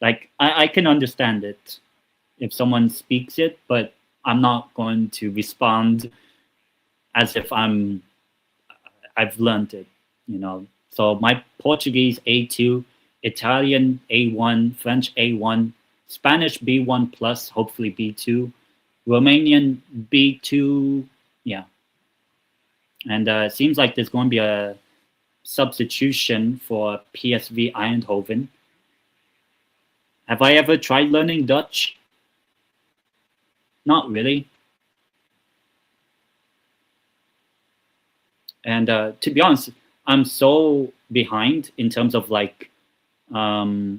Like I can understand it if someone speaks it, but I'm not going to respond as if I've learned it, So my Portuguese A2, Italian A1, French A1, Spanish B1 plus, hopefully B2, Romanian B2, yeah. And it seems like there's going to be a substitution for PSV Eindhoven. Have I ever tried learning Dutch? Not really. And to be honest, I'm so behind in terms of like, I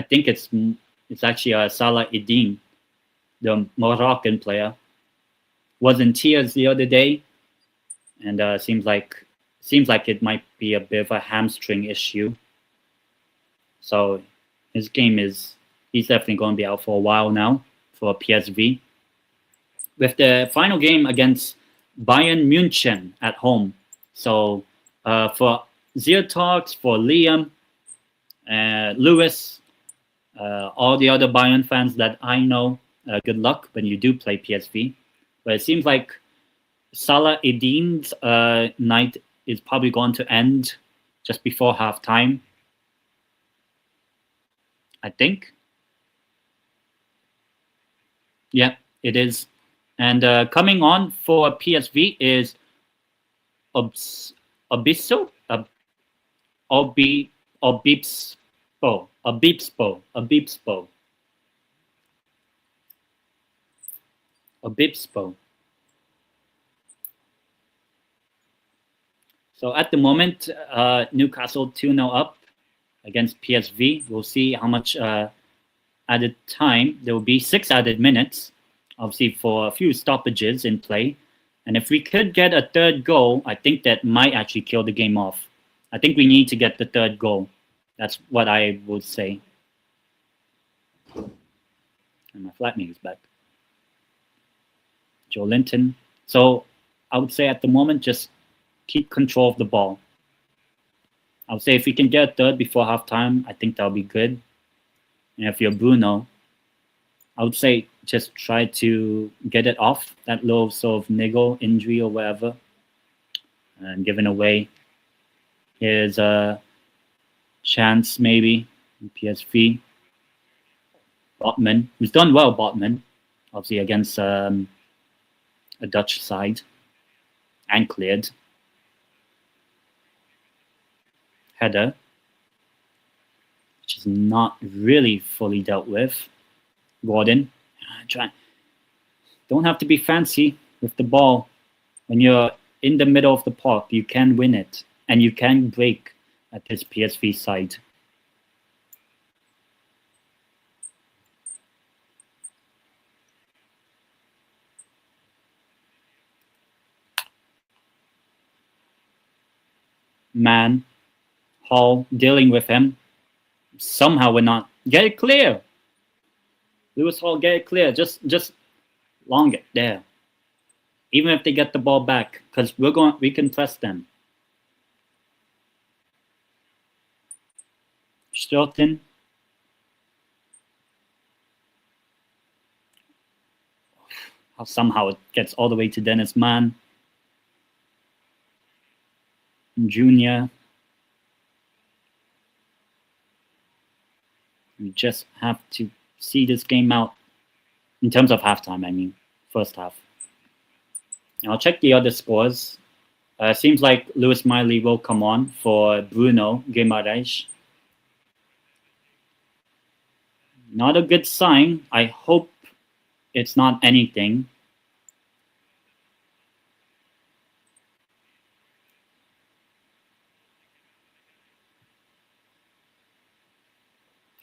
think it's actually Salah Eddin, the Moroccan player, was in tears the other day, and seems like it might be a bit of a hamstring issue. So his game he's definitely going to be out for a while now for PSV. With the final game against Bayern München at home. So for Zero Talks, for Liam, Lewis, all the other Bayern fans that I know, good luck when you do play PSV. But it seems like Salah Eddin's night is probably going to end just before halftime, I think. Yeah, it is. And coming on for PSV is Obispo, Obispo. So at the moment, Newcastle 2-0 up against PSV. We'll see how much added time. There will be 6 added minutes, obviously for a few stoppages in play. And if we could get a third goal, I think that might actually kill the game off. I think we need to get the third goal. That's what I would say. And my flatmate is back. Joe Linton. So I would say at the moment, just keep control of the ball. I would say if we can get a third before halftime, I think that'll be good. And if you're Bruno, I would say just try to get it off that little sort of niggle injury or whatever, and giving away. Here's a chance maybe in PSV. Botman, who's done well, Botman, obviously against a Dutch side, and cleared. Header, which is not really fully dealt with. Gordon, don't have to be fancy with the ball. When you're in the middle of the park, you can win it, and you can break at this PSV side. Man, Hall dealing with him. Somehow we're not. Get it clear. Lewis Hall, get it clear. Just long it there. Even if they get the ball back, because we can press them. Stilton. Somehow it gets all the way to Dennis Mann. Junior. We just have to see this game out in terms of halftime, I mean, first half. I'll check the other scores. Seems like Lewis Miley will come on for Bruno Guimaraes. Not a good sign. I hope it's not anything.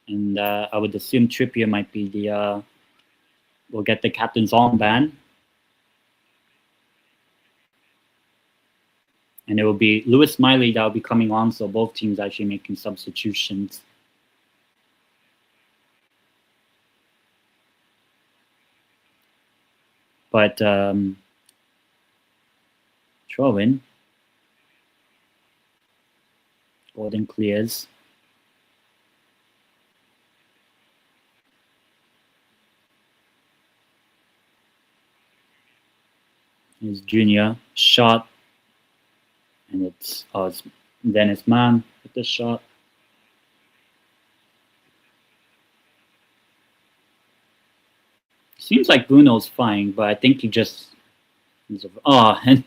And I would assume Trippier might be will get the captain's armband. And it will be Lewis Miley that will be coming on, so both teams actually making substitutions. But throw in. Gordon clears. Here's Junior, shot, and it's Dennis Mann with the shot. Seems like Bruno's fine, but I think he just... and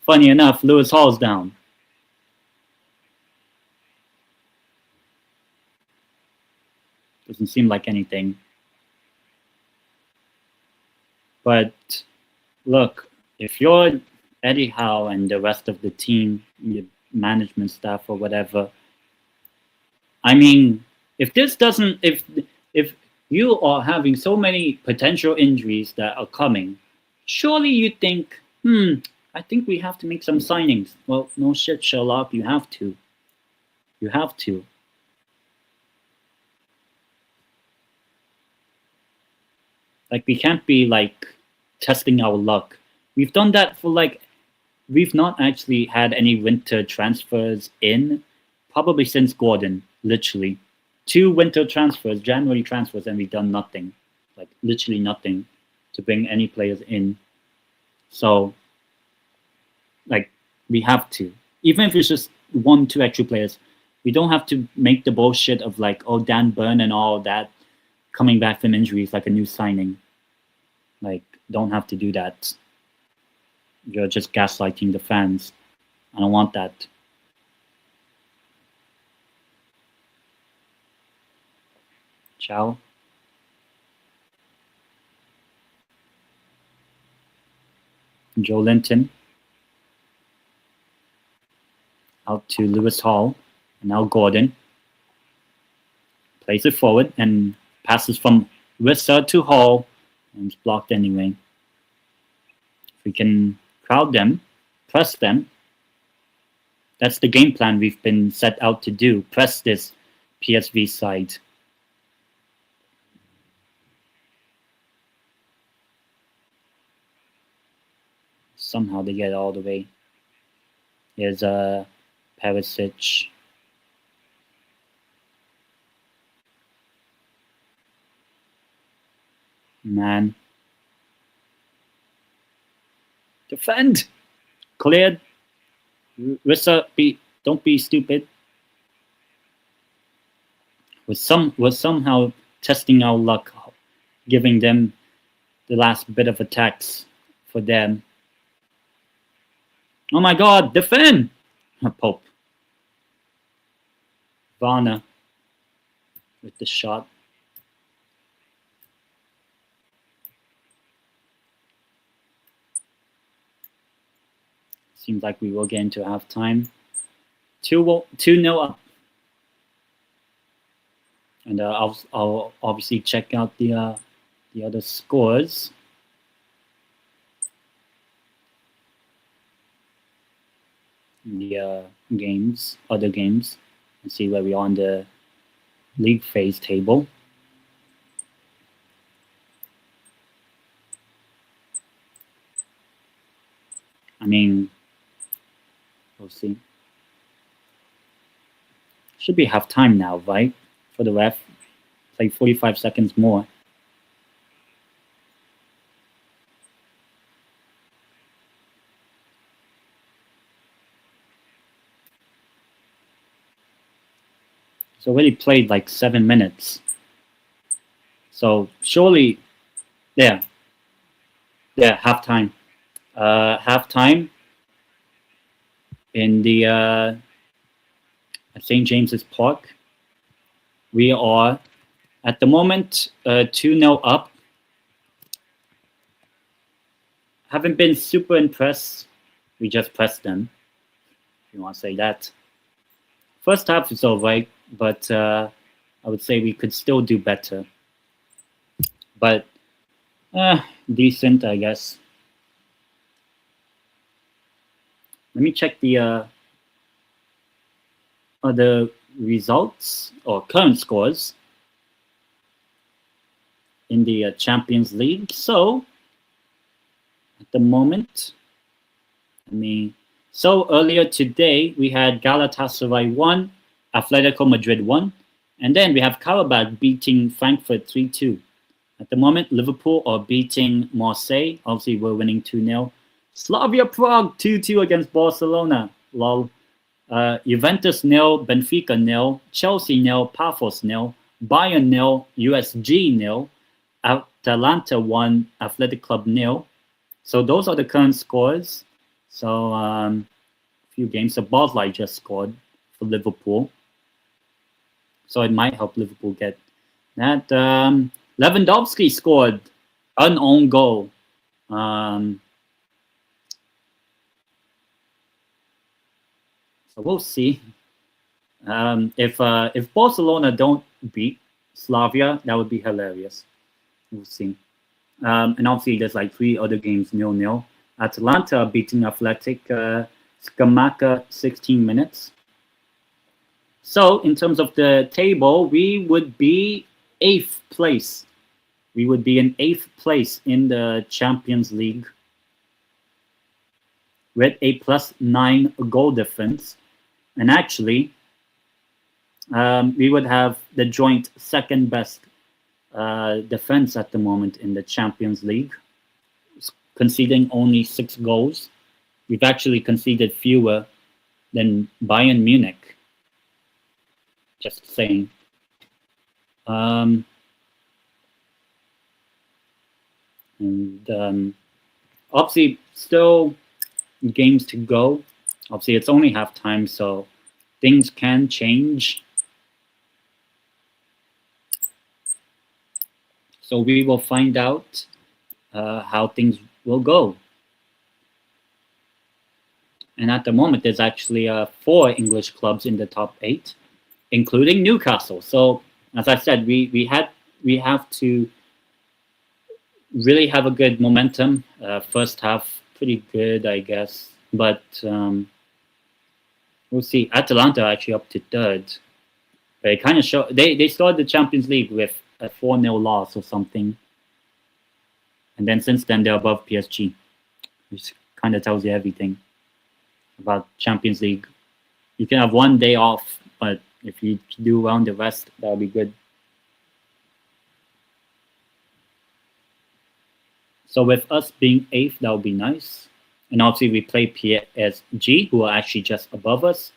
funny enough, Lewis Hall's down. Doesn't seem like anything. But look, if you're Eddie Howe and the rest of the team, your management staff or whatever, I mean, if you are having so many potential injuries that are coming, surely you think, I think we have to make some signings. Well, no shit, Sherlock, you have to. You have to. Like, we can't be like testing our luck. We've done that for like, we've not actually had any winter transfers in probably since Gordon, literally. 2 winter transfers, January transfers, and we've done nothing. Like, literally nothing to bring any players in. So, like, we have to. Even if it's just 1, 2 extra players, we don't have to make the bullshit of like, oh, Dan Burn and all that coming back from injuries like a new signing. Like, don't have to do that. You're just gaslighting the fans. I don't want that. Ciao. Joe Linton. Out to Lewis Hall. And now Gordon. Plays it forward and passes from Wissa to Hall. And it's blocked anyway. If we can crowd them, press them. That's the game plan we've been set out to do. Press this PSV side. Somehow they get all the way. Here's Perisic. Man. Defend! Cleared. Wissa, don't be stupid. We're somehow testing our luck, giving them the last bit of attacks for them. Oh my god, defend! Pope. Varner with the shot. Seems like we will get into halftime. 2-0 up. And I'll obviously check out the other scores. The other games, and see where we are on the league phase table. I mean, we'll see. Should be half time now, right? For the ref, play 45 seconds more. It's already played like 7 minutes. So surely, yeah, halftime. Halftime in the at St. James's Park. We are at the moment 2-0 up. Haven't been super impressed. We just pressed them, if you want to say that. First half is alright, but I would say we could still do better. But decent, I guess. Let me check the other results or current scores in the Champions League. So, at the moment, so earlier today we had Galatasaray 1, Atletico Madrid 1, and then we have Karabakh beating Frankfurt 3-2. At the moment, Liverpool are beating Marseille. Obviously, we're winning 2-0. Slavia Prague 2-2 against Barcelona. Lol. Juventus 0, Benfica 0, Chelsea 0, Paphos 0, Bayern 0, USG 0, Atalanta 1, Athletic Club 0. So those are the current scores. So a few games. So Bosley just scored for Liverpool. So it might help Liverpool get that. Lewandowski scored an own goal. So we'll see. If Barcelona don't beat Slavia, that would be hilarious. We'll see. And obviously, there's like 3 other games 0-0. Atalanta beating Athletic, Scamacca 16 minutes. So in terms of the table, we would be 8th place we would be in 8th place in the Champions League with a +9 goal difference. And actually, we would have the joint second best defense at the moment in the Champions League, conceding only 6 goals. We've actually conceded fewer than Bayern Munich. Just saying. Obviously, still games to go. Obviously, it's only halftime, so things can change. So we will find out how things will go. And at the moment, there's actually 4 English clubs in the top 8, including Newcastle. So as I said, we have to really have a good momentum. First half, pretty good, I guess. But we'll see. Atalanta are actually up to 3rd. But it kind of show they started the Champions League with a 4-0 loss or something. And then since then, they're above PSG, which kind of tells you everything about Champions League. You can have one day off, but if you do well in the rest, that'll be good. So with us being 8th, that would be nice. And obviously we play PSG, who are actually just above us.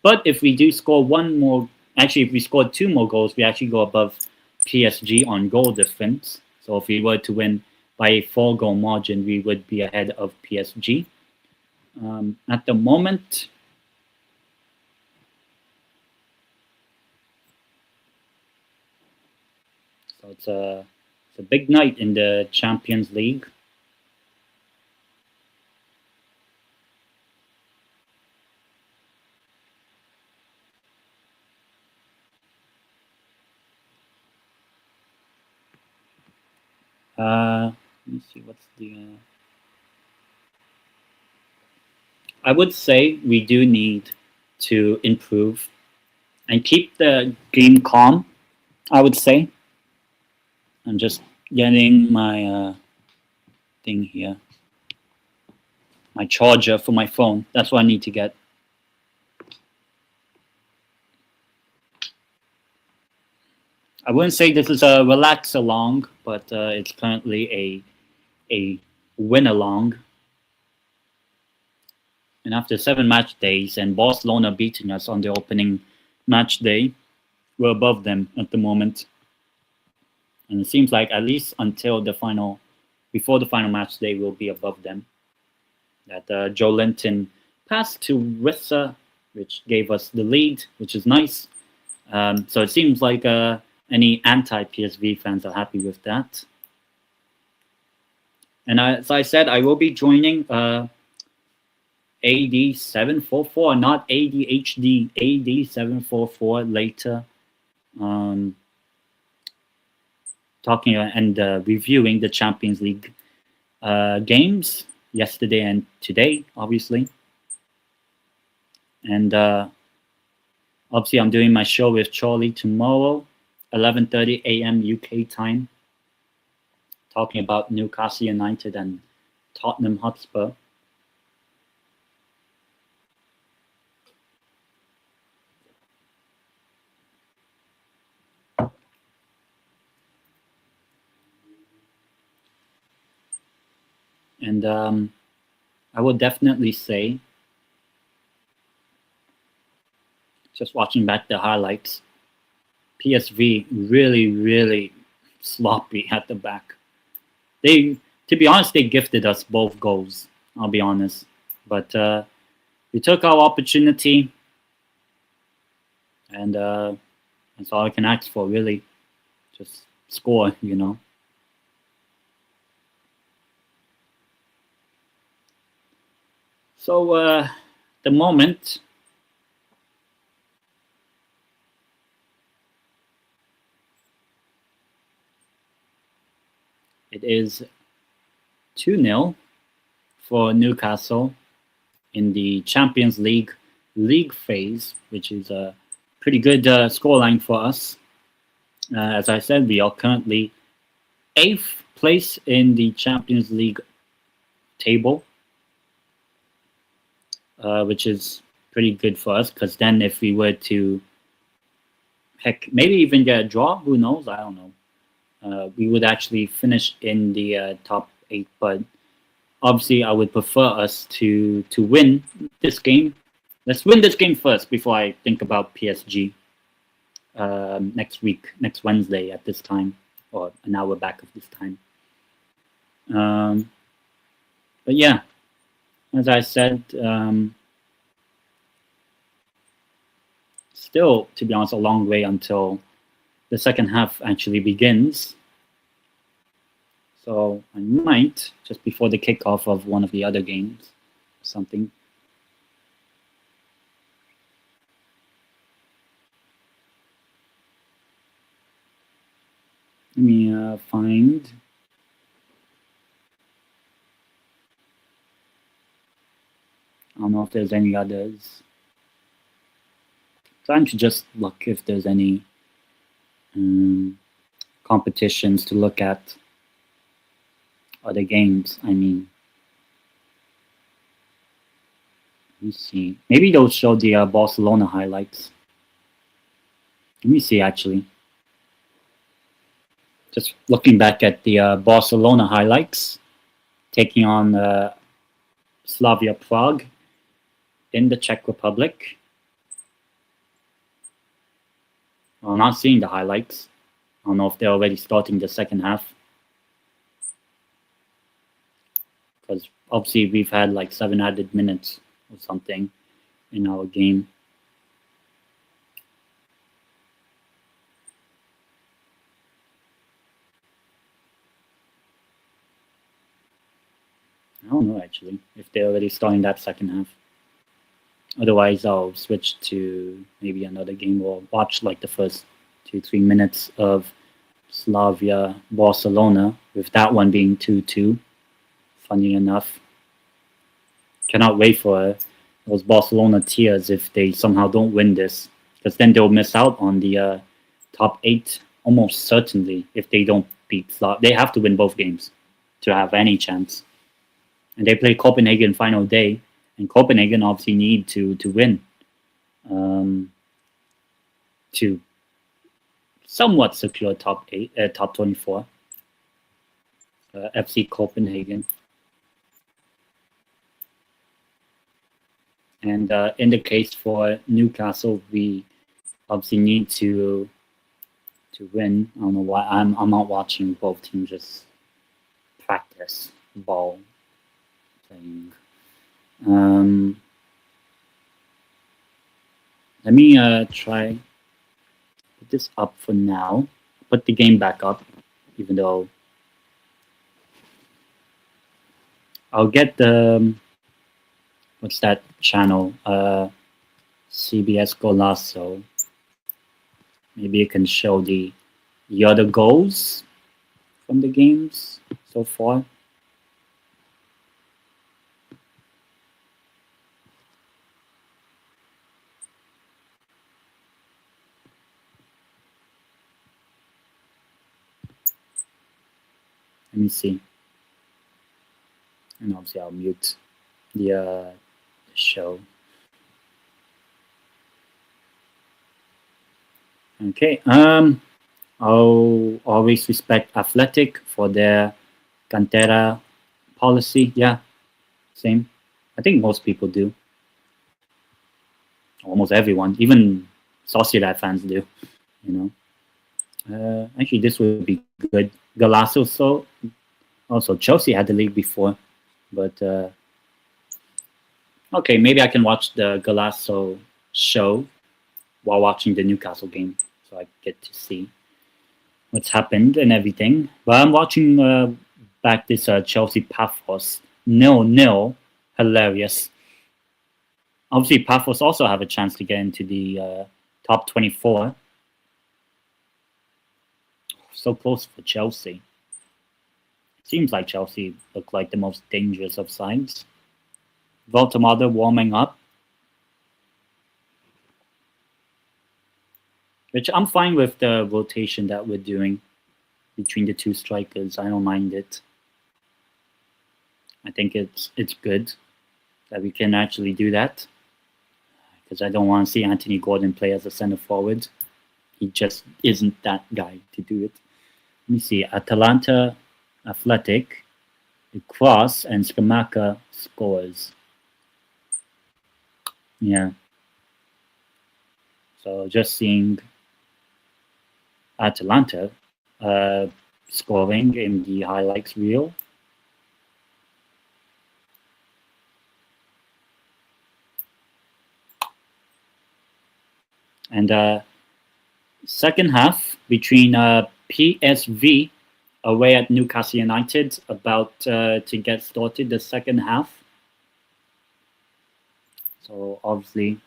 But if we do score one more, actually if we score 2 more goals, we actually go above PSG on goal difference. So if we were to win by a 4-goal margin, we would be ahead of PSG. At the moment, so it's a big night in the Champions League. Let me see, what's the... I would say we do need to improve and keep the game calm, I would say. I'm just getting my thing here. My charger for my phone. That's what I need to get. I wouldn't say this is a relax along, but it's currently a win along. And after 7 match days and Barcelona beating us on the opening match day, we're above them at the moment. And it seems like at least until the final, before the final match day, we'll be above them. That Joe Linton passed to Rissa, which gave us the lead, which is nice. So it seems like any anti-PSV fans are happy with that. And as I said, I will be joining AD744, not ADHD, AD744 later. Talking and reviewing the Champions League games yesterday and today, obviously. And obviously, I'm doing my show with Charlie tomorrow, 11:30 a.m. UK time, talking about Newcastle United and Tottenham Hotspur. And I would definitely say, just watching back the highlights, PSV really, really sloppy at the back. To be honest, they gifted us both goals, I'll be honest. But we took our opportunity, and that's all I can ask for, really. Just score, you know. So, the moment, it is 2-0 for Newcastle in the Champions League phase, which is a pretty good scoreline for us. As I said, we are currently 8th place in the Champions League table, which is pretty good for us, because then if we were to, heck, maybe even get a draw, who knows, I don't know, we would actually finish in the top 8, but obviously I would prefer us to win this game. Let's win this game first before I think about PSG next week, next Wednesday at this time, or an hour back of this time. But yeah, as I said, still, to be honest, a long way until the second half actually begins. So I might, just before the kickoff of one of the other games, or something. Let me find. I don't know if there's any others. Trying to just look if there's any competitions to look at. Other games, I mean. Let me see. Maybe they'll show the Barcelona highlights. Let me see, actually. Just looking back at the Barcelona highlights, taking on Slavia Prague in the Czech Republic. I'm not seeing the highlights. I don't know if they're already starting the second half. Because obviously we've had like 7 added minutes or something in our game. I don't know actually if they're already starting that second half. Otherwise, I'll switch to maybe another game or watch like the first 2-3 minutes of Slavia Barcelona, with that one being 2-2. Funny enough. Cannot wait for those Barcelona tears if they somehow don't win this, because then they'll miss out on the top 8 almost certainly if they don't beat Slavia. They have to win both games to have any chance. And they play Copenhagen final day, and Copenhagen obviously need to win to somewhat secure top 24. FC Copenhagen. And in the case for Newcastle, we obviously need to win. I don't know why I'm not watching both teams just practice ball playing. Let me try put this up for now. Put the game back up, even though I'll get the what's that channel? CBS Golazo. Maybe it can show the other goals from the games so far. Let me see. And obviously I'll mute the show. Okay. I'll always respect Athletic for their Cantera policy. Yeah, same. I think most people do. Almost everyone, even Sociedad fans do. You know. Actually, this would be good. Golazo, so also Chelsea had the league before, but okay, maybe I can watch the Golazo show while watching the Newcastle game, so I get to see what's happened and everything. But I'm watching back this Chelsea Paphos 0-0, hilarious. Obviously, Paphos also have a chance to get into the top 24. So close for Chelsea. Seems like Chelsea look like the most dangerous of sides. Voltemada warming up, which I'm fine with the rotation that we're doing. between the two strikers. I don't mind it. I think it's good that we can actually do that, because I don't want to see Anthony Gordon play as a center forward. He just isn't that guy to do it. Let me see. Atalanta Athletic, the cross, and Skamaka scores. Yeah. So just seeing Atalanta scoring in the highlights reel. And second half between PSV away at Newcastle United, about to get started the second half. So obviously,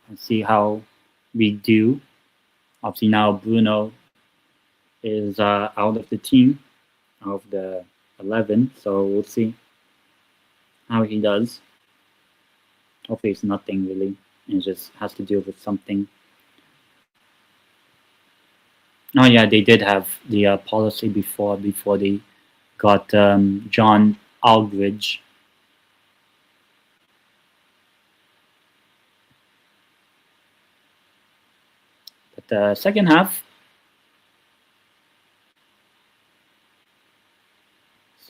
let's see how we do. Obviously now Bruno is out of the team, out of the 11. So we'll see how he does. Hopefully it's nothing really. It just has to deal with something. Oh yeah, they did have the policy before they got John Aldridge. But the second half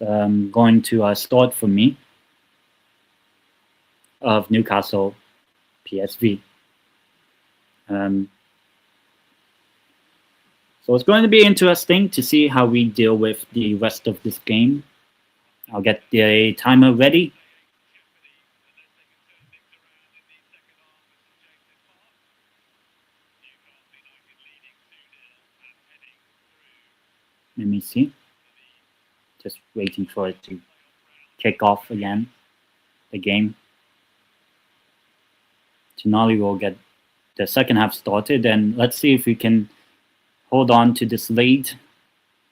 is going to start for me of Newcastle PSV. So it's going to be interesting to see how we deal with the rest of this game. I'll get the timer ready. Let me see. Just waiting for it to kick off again, the game. Tonali will get the second half started, and let's see if we can hold on to this lead.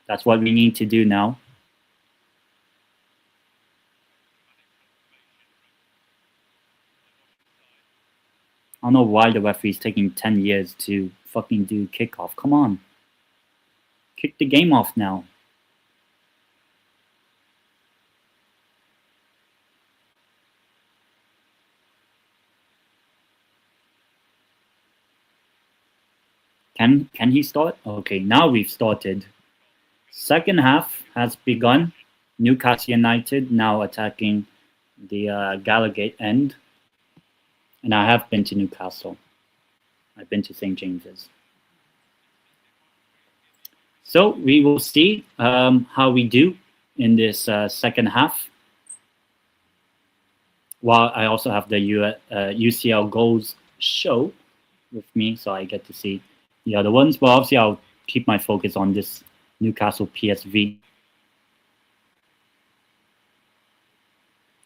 That's what we need to do now. I don't know why the referee's taking 10 years to fucking do kickoff. Come on. Kick the game off now. Can he start? Okay, now we've started. Second half has begun. Newcastle United now attacking the Gallagher end. And I have been to Newcastle. I've been to St. James's. So we will see how we do in this second half. While I also have the UCL goals show with me, so I get to see the other ones. But obviously I'll keep my focus on this Newcastle PSV.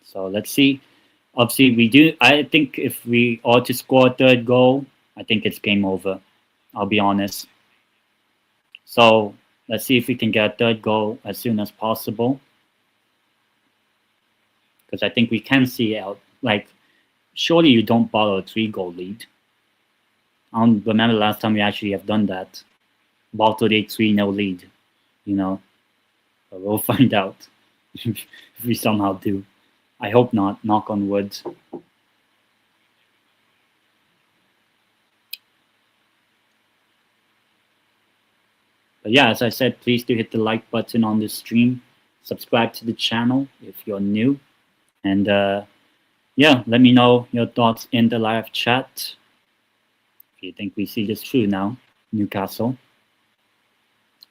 So let's see. Obviously we do. I think if we are to score a third goal, I think it's game over. I'll be honest. So let's see if we can get a third goal as soon as possible. Because I think we can see out. Like, surely you don't bottle a 3-goal lead. I don't remember the last time we actually have done that. Bottled a 3-0 lead, you know. But we'll find out if we somehow do. I hope not. Knock on wood. But yeah, as I said, please do hit the like button on this stream. Subscribe to the channel if you're new. And yeah, let me know your thoughts in the live chat. If you think we see this through now. Newcastle.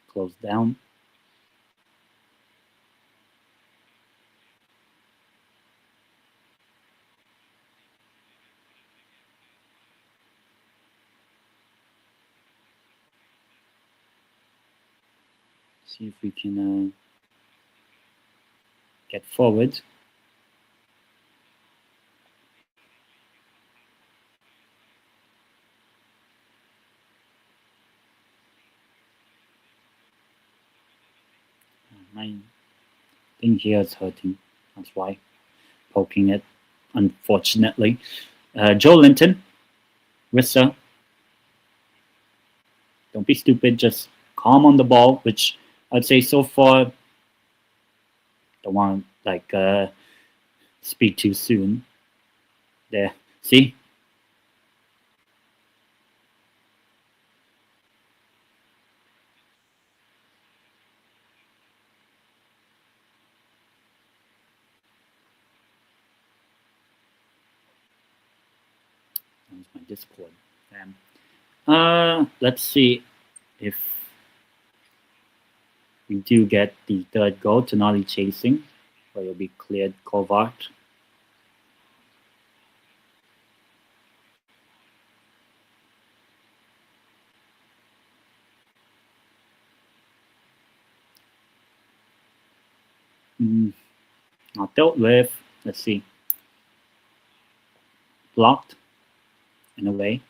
Close down. See if we can get forward. My thing here is hurting. That's why. Poking it, unfortunately. Joe Linton. Rissa. Don't be stupid. Just calm on the ball, which I'd say so far. Don't want like speak too soon. There, see. That's my Discord. Let's see if we do get the third goal. Tonali chasing, but it'll be cleared. Kovac. Not dealt with. Let's see. Blocked in a way.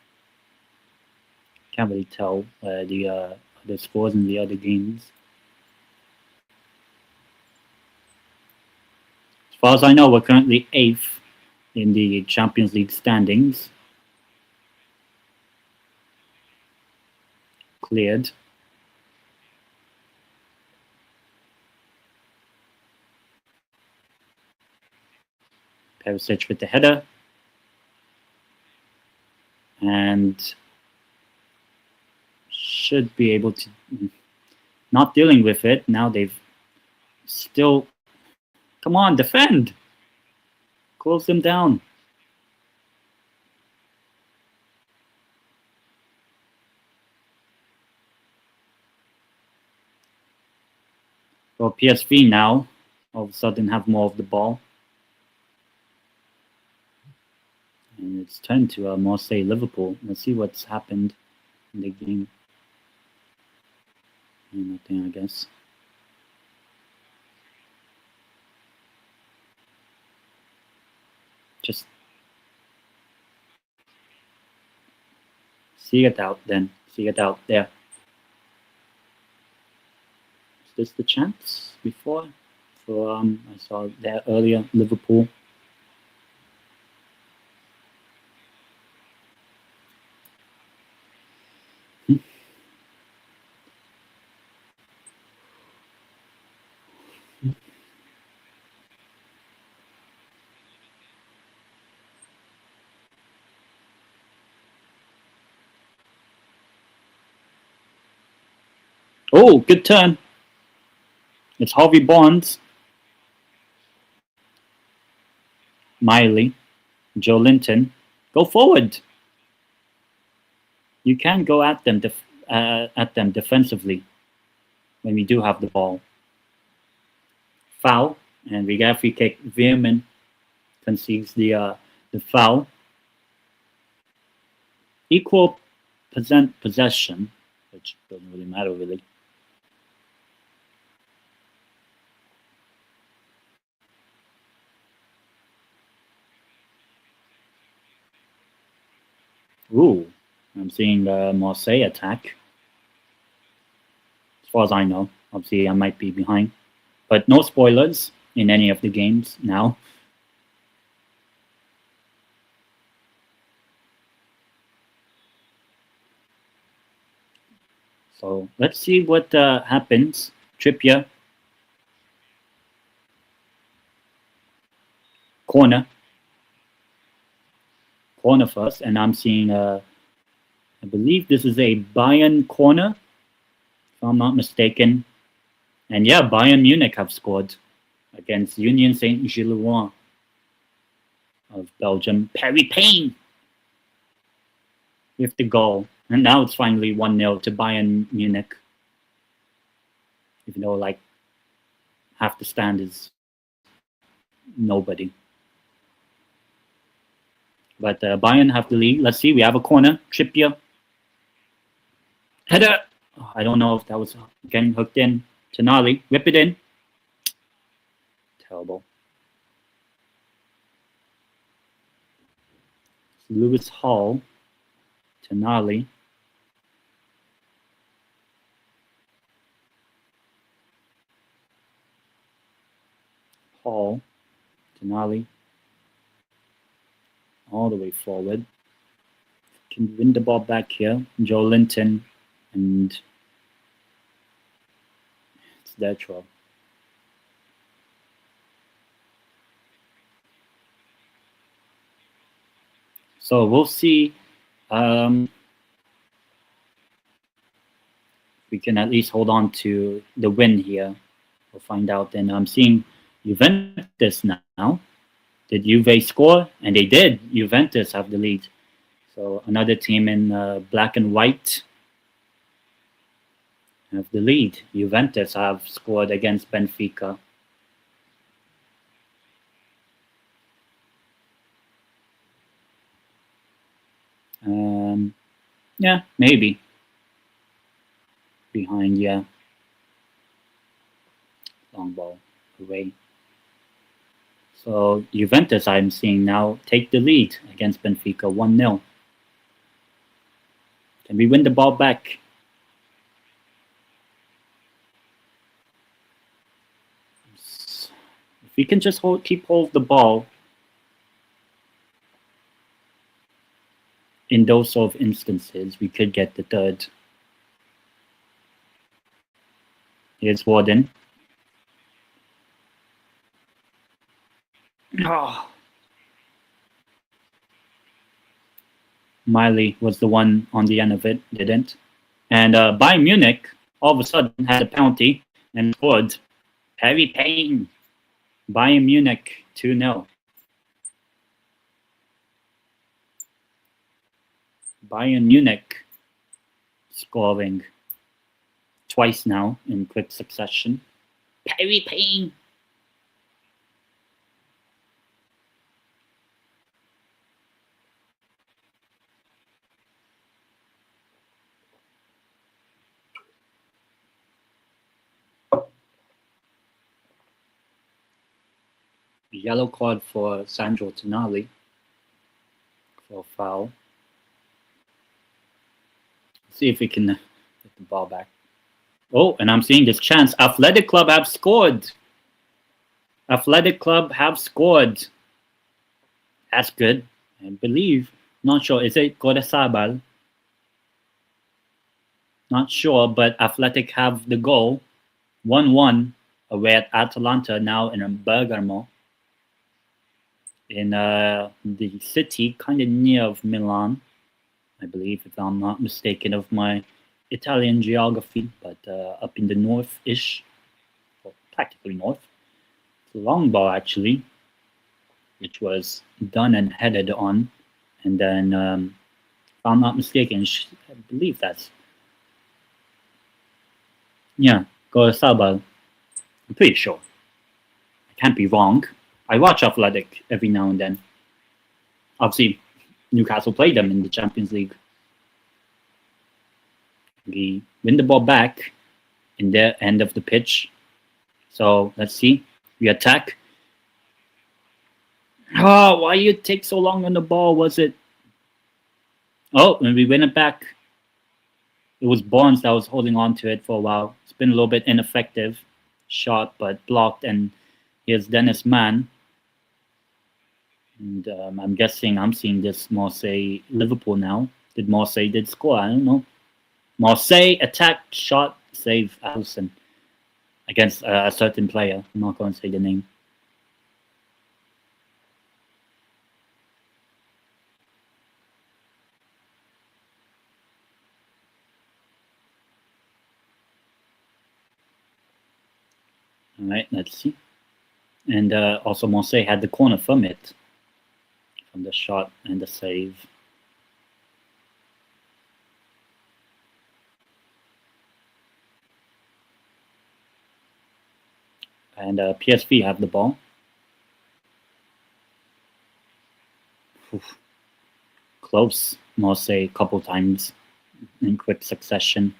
Can't really tell the scores in the other games. As far as I know, we're currently 8th in the Champions League standings. Cleared. Perisic with the header. And should be able to, not dealing with it. Now they've still, come on, defend. Close them down. Well, PSV now all of a sudden have more of the ball. And it's turned to Marseille Liverpool. Let's see what's happened in the game. Nothing, I guess. Just see it out then. See it out there. Is this the chance before? So I saw there earlier, Liverpool. Oh, good turn. It's Harvey Barnes. Miley. Joe Linton. Go forward. You can go at them defensively when we do have the ball. Foul, and we get a free kick. Veerman concedes the foul. Equal possession, which doesn't really matter really. Ooh, I'm seeing the Marseille attack. As far as I know, obviously I might be behind, but no spoilers in any of the games now. So let's see what happens. Trippier. Corner first, and I'm seeing, I believe this is a Bayern corner, if I'm not mistaken. And yeah, Bayern Munich have scored against Union Saint-Gilloise of Belgium. Perry Payne with the goal. And now it's finally 1-0 to Bayern Munich. Even though, like, half the stand is nobody. But Bayern have the lead. Let's see, we have a corner. Trippier. Header. Oh, I don't know if that was getting hooked in. Tonali. Whip it in. Terrible. Lewis Hall. Tonali. Hall. Tonali. All the way forward. Can win the ball back here. Joe Linton and their throw. So we'll see. We can at least hold on to the win here. We'll find out. And I'm seeing Juventus now. Did Juve score? And they did. Juventus have the lead. So another team in black and white have the lead. Juventus have scored against Benfica. Yeah, maybe. Behind, yeah. Long ball away. So Juventus, I'm seeing now, take the lead against Benfica 1-0. Can we win the ball back? If we can just keep hold of the ball in those sort of instances, we could get the third. Here's Warden. Oh. Miley was the one on the end of it, didn't. And Bayern Munich all of a sudden had a penalty and scored. Harry Kane. Bayern Munich 2-0. Bayern Munich scoring twice now in quick succession. Harry Kane. Yellow card for Sandro Tonali for foul. See if we can get the ball back. Oh, and I'm seeing this chance. Athletic Club have scored. Athletic Club have scored. That's good. I believe. Not sure. Is it Godesabal? Not sure, but Athletic have the goal. 1-1 away at Atalanta now in Bergamo. In the city, kind of near of Milan, I believe, if I'm not mistaken of my Italian geography, but up in the north-ish, or practically north. It's a long ball, actually, which was done and headed on. And then, if I'm not mistaken, I believe that's, yeah, Gorosabal. I'm pretty sure. I can't be wrong. I watch Athletic every now and then. Obviously, Newcastle played them in the Champions League. We win the ball back in their end of the pitch. So let's see. We attack. Oh, why you take so long on the ball? Was it? Oh, and we win it back. It was Barnes that was holding on to it for a while. It's been a little bit ineffective shot, but blocked. And here's Dennis Mann. And I'm guessing I'm seeing this Marseille Liverpool now. Did Marseille score? I don't know. Marseille attack, shot, save Alisson against a certain player. I'm not going to say the name. All right, let's see. And also Marseille had the corner from it. From the shot and the save. And PSV have the ball. Oof. Close, Marseille a couple times in quick succession.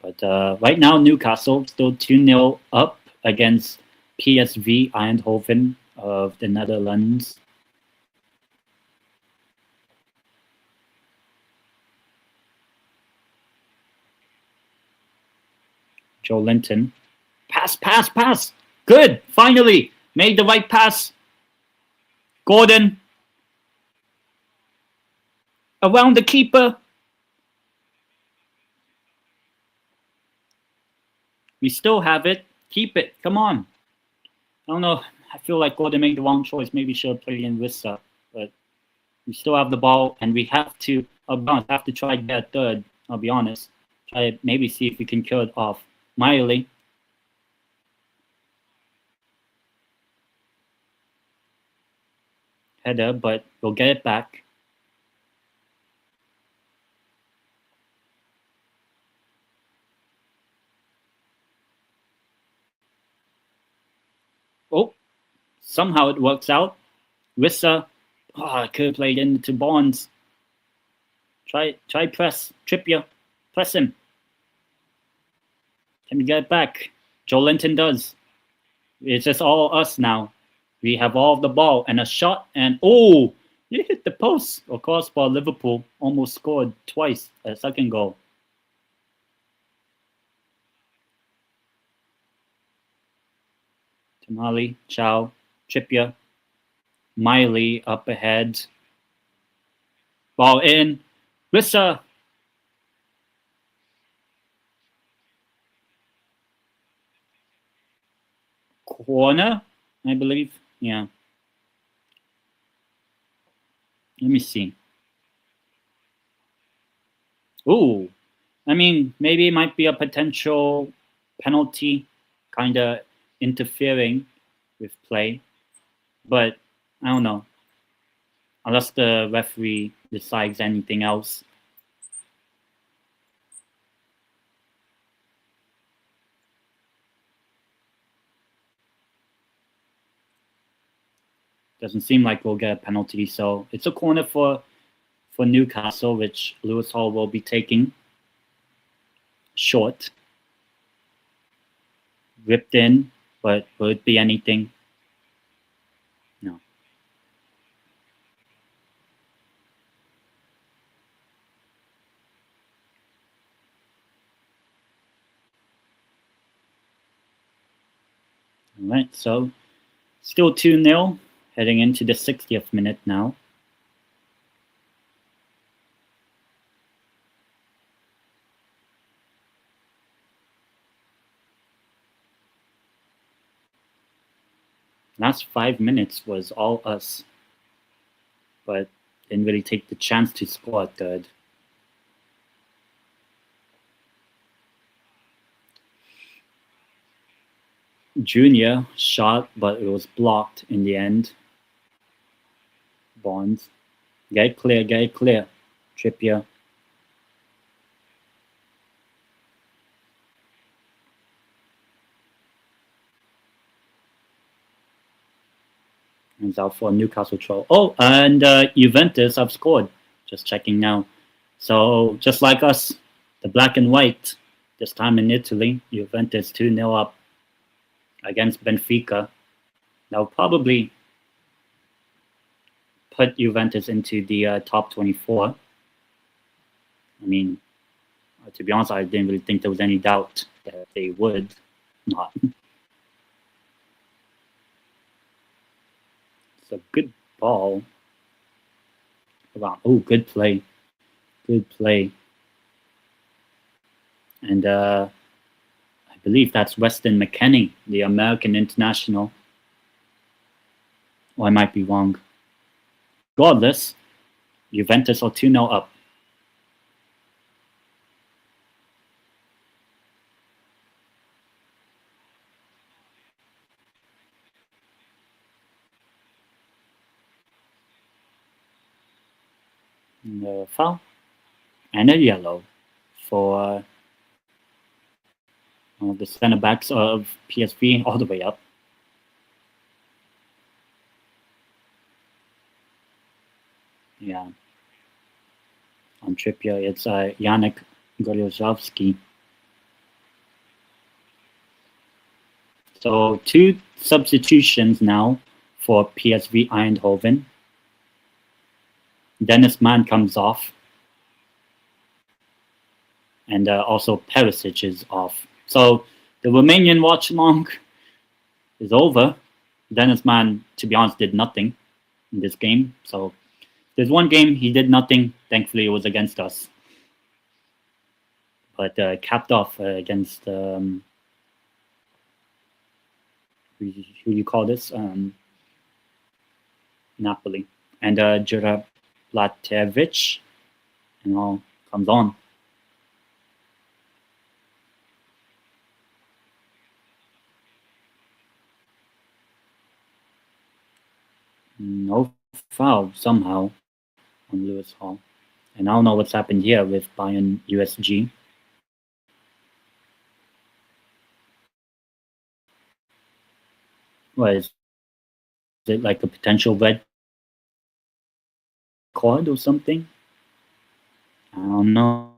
But right now, Newcastle still 2-0 up against PSV Eindhoven of the Netherlands. Joe Linton. Pass. Good. Finally. Made the right pass. Gordon. Around the keeper. We still have it. Keep it. Come on. I don't know. I feel like Gordon made the wrong choice. Maybe should have played in Vista. But we still have the ball, and we have to, have to try to get a third. I'll be honest. Try to maybe see if we can kill it off. Miley. Header, but we'll get it back. Oh, somehow it works out. Wissa, I could have played into Bonds. Try press. Trippier, press him. Can we get it back? Joe Linton does. It's just all us now. We have all of the ball and a shot, and oh, you hit the post. Of course, for Liverpool, almost scored twice a second goal. Tamale, Chow, Trippier, Miley up ahead. Ball in. Wissa. Corner, I believe. Yeah. Let me see. Ooh. I mean, maybe it might be a potential penalty, kind of interfering with play. But I don't know. Unless the referee decides anything else. Doesn't seem like we'll get a penalty, so it's a corner for Newcastle, which Lewis Hall will be taking. Short. Ripped in, but will it be anything? No. All right, so still 2-0, heading into the 60th minute now. Last 5 minutes was all us, but didn't really take the chance to score a third. Junior shot, but it was blocked in the end. Bonds. Get it clear, get it clear. Trippier. It's out for Newcastle troll. Oh, and Juventus have scored. Just checking now. So, just like us, the black and white, this time in Italy, Juventus 2-0 up against Benfica. That'll probably put Juventus into the top 24. I mean, to be honest, I didn't really think there was any doubt that they would not. It's a good ball. Oh, good play. Good play. And I believe that's Weston McKennie, the American international. Or I might be wrong. Regardless, Juventus are 2-0 up. And a foul. And a yellow for the center backs of PSV all the way up. Yeah. On Trippier, it's Yannick Goliozowski. So 2 substitutions now for PSV Eindhoven. Dennis Mann comes off. And also Perisic is off. So the Romanian watch-along is over. Dennis Mann, to be honest, did nothing in this game. So there's one game he did nothing. Thankfully, it was against us. But capped off against who you call this? Napoli. And Juraplatevich, and all comes on. No foul somehow on Lewis Hall. And I don't know what's happened here with Bayern USG. What is it, like a potential red card or something? I don't know.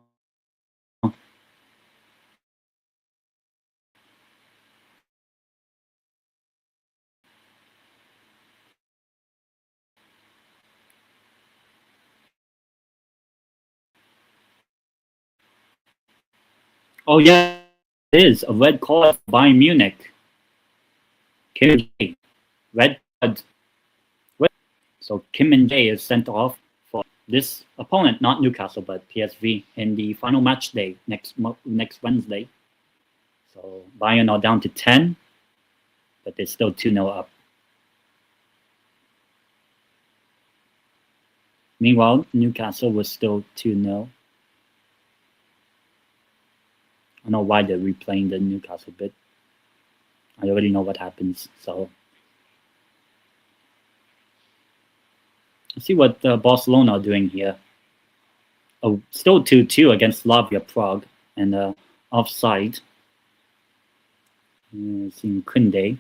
Oh yeah, it is a red card for Bayern Munich. Kim Jae, red card. So Kim and Jae is sent off for this opponent, not Newcastle, but PSV, in the final match day next Wednesday. So Bayern are down to 10, but they're still 2-0 up. Meanwhile, Newcastle was still 2-0. I don't know why they're replaying the Newcastle bit. I already know what happens, so let's see what Barcelona are doing here. Oh, still 2-2 against Slavia Prague, and offside. Seeing Kunde.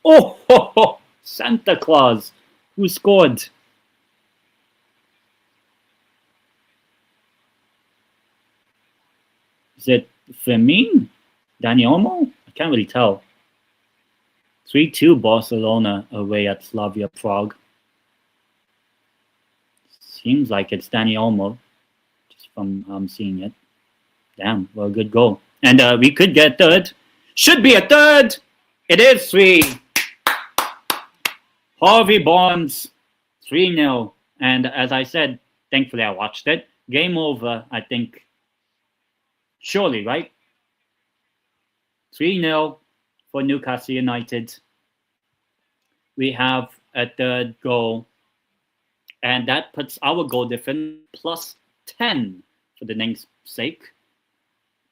Oh, ho, ho, Santa Claus! Who scored? Is it Fermin? Dani Olmo? I can't really tell. 3-2 Barcelona away at Slavia Prague. Seems like it's Dani Olmo, just from seeing it. Damn, well, good goal. And we could get third. Should be a third! It is 3. Harvey Barnes, 3-0. And as I said, thankfully I watched it. Game over, I think. Surely, right? 3-0 for Newcastle United. We have a third goal. And that puts our goal difference plus 10 for the namesake.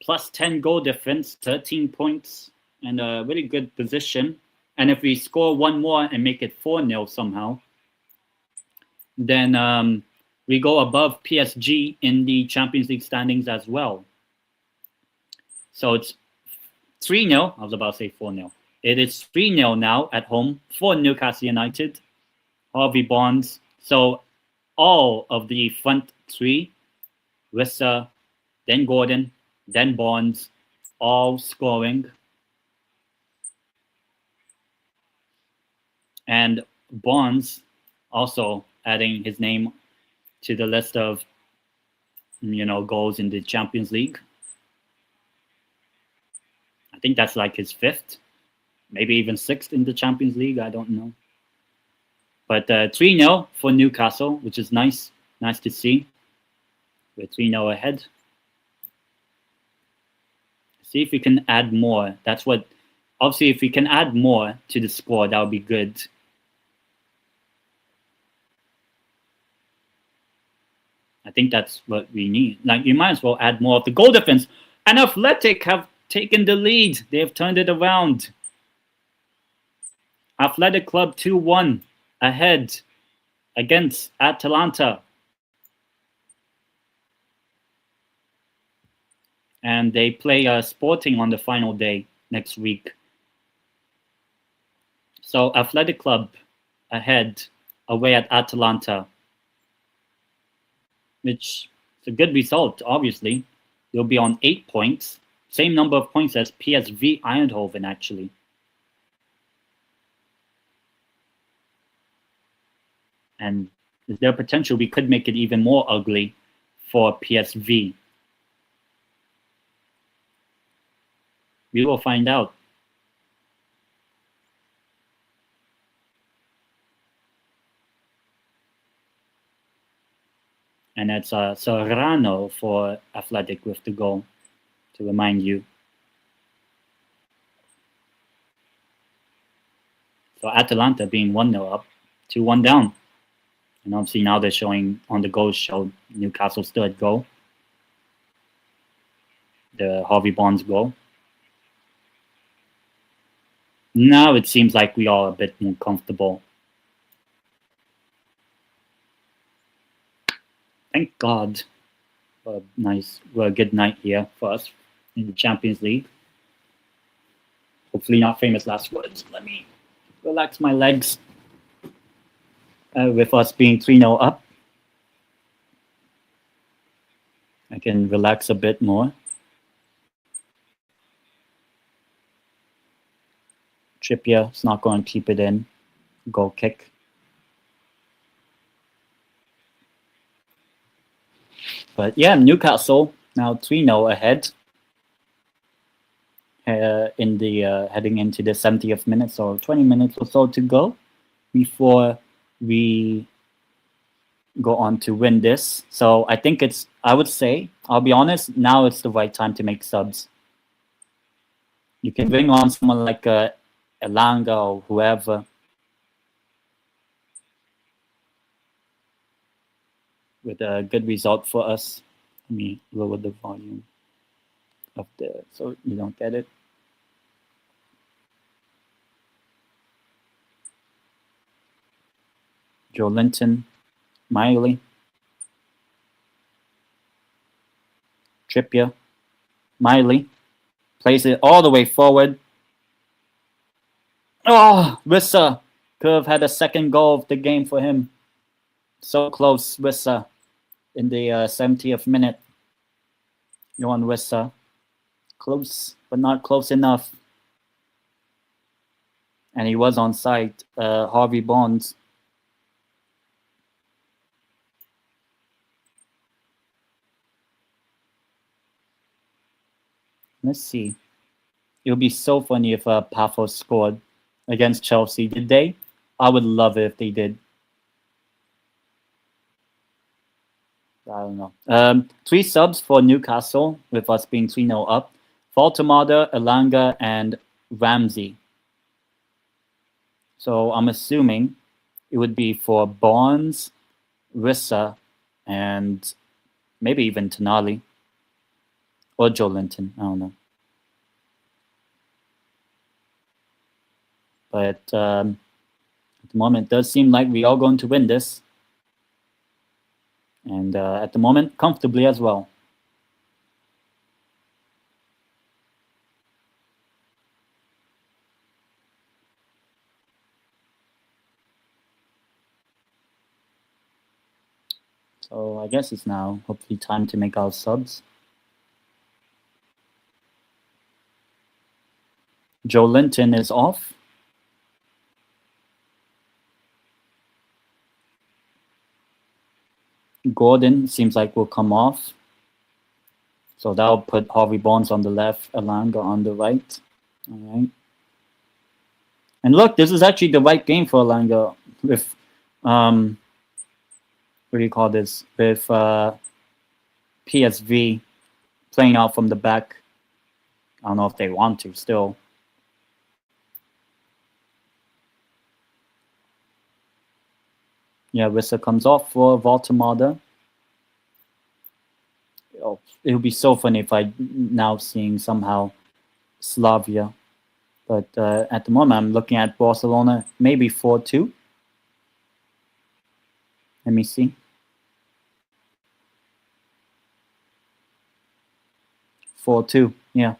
Plus 10 goal difference, 13 points, and a really good position. And if we score one more and make it 4-0 somehow, then we go above PSG in the Champions League standings as well. So it's 3-0. I was about to say 4-0. It is 3-0 now at home for Newcastle United. Harvey Barnes. So all of the front three, Wissa, then Gordon, then Barnes, all scoring. And Barnes also adding his name to the list of, goals in the Champions League. I think that's like his 5th, maybe even 6th in the Champions League. I don't know. But 3-0 for Newcastle, which is nice. Nice to see. We're 3-0 ahead. See if we can add more. That's what, obviously, if we can add more to the score, that would be good. I think that's what we need. Like, you might as well add more of the goal difference. And Athletic have taken the lead. They have turned it around. Athletic Club 2-1 ahead against Atalanta. And they play Sporting on the final day next week. So Athletic Club ahead away at Atalanta, which is a good result, obviously. They'll be on 8 points. Same number of points as PSV Eindhoven, actually. And is there potential we could make it even more ugly for PSV? We will find out. And it's Serrano for Athletic with the goal, to remind you. So Atalanta being 1-0 up, 2-1 down. And obviously now they're showing on the goal show Newcastle still at goal. The Harvey Barnes goal. Now it seems like we are a bit more comfortable. Thank God. A good night here for us in the Champions League. Hopefully not famous last words. Let me relax my legs. With us being 3-0 up, I can relax a bit more. Trippier is not going to keep it in. Goal kick. But yeah, Newcastle now 3-0 ahead. In the heading into the 70th minute, so 20 minutes or so to go before we go on to win this. So I think I would say, I'll be honest, now it's the right time to make subs. You can bring on someone like Elanga or whoever. With a good result for us. Let me lower the volume up there so you don't get it. Joe Linton, Miley, Trippier, Miley, plays it all the way forward. Oh, Wissa could have had a second goal of the game for him. So close, Wissa, in the 70th minute. Johan Wissa, close, but not close enough. And he was on site, Harvey Barnes. Let's see. It would be so funny if Paphos scored against Chelsea. Did they? I would love it if they did. I don't know. 3 subs for Newcastle, with us being 3-0 up. Faltamada, Elanga, and Ramsey. So I'm assuming it would be for Barnes, Rissa, and maybe even Tonali. Or Joe Linton, I don't know. But at the moment, it does seem like we are going to win this. And at the moment, comfortably as well. So I guess it's now hopefully time to make our subs. Joe Linton is off. Gordon seems like will come off. So that'll put Harvey Barnes on the left, Elanga on the right. All right. And look, this is actually the right game for Elanga with, what do you call this? With PSV playing out from the back. I don't know if they want to still. Yeah, Wissa comes off for Valtamada. Oh, it would be so funny if I now seeing somehow Slavia. But at the moment, I'm looking at Barcelona, maybe 4-2. Let me see. 4-2, yeah.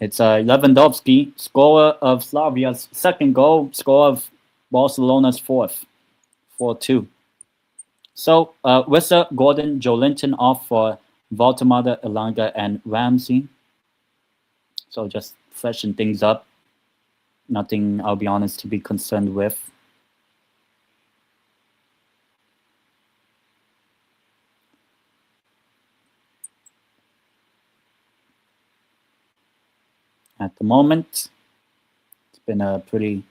It's Lewandowski, scorer of Slavia's second goal, scorer of Barcelona's fourth. 4-2. So, Wissa, Gordon, Joe Linton off for Valtamada, Elanga, and Ramsey. So just freshen things up. Nothing, I'll be honest, to be concerned with. At the moment, it's been a pretty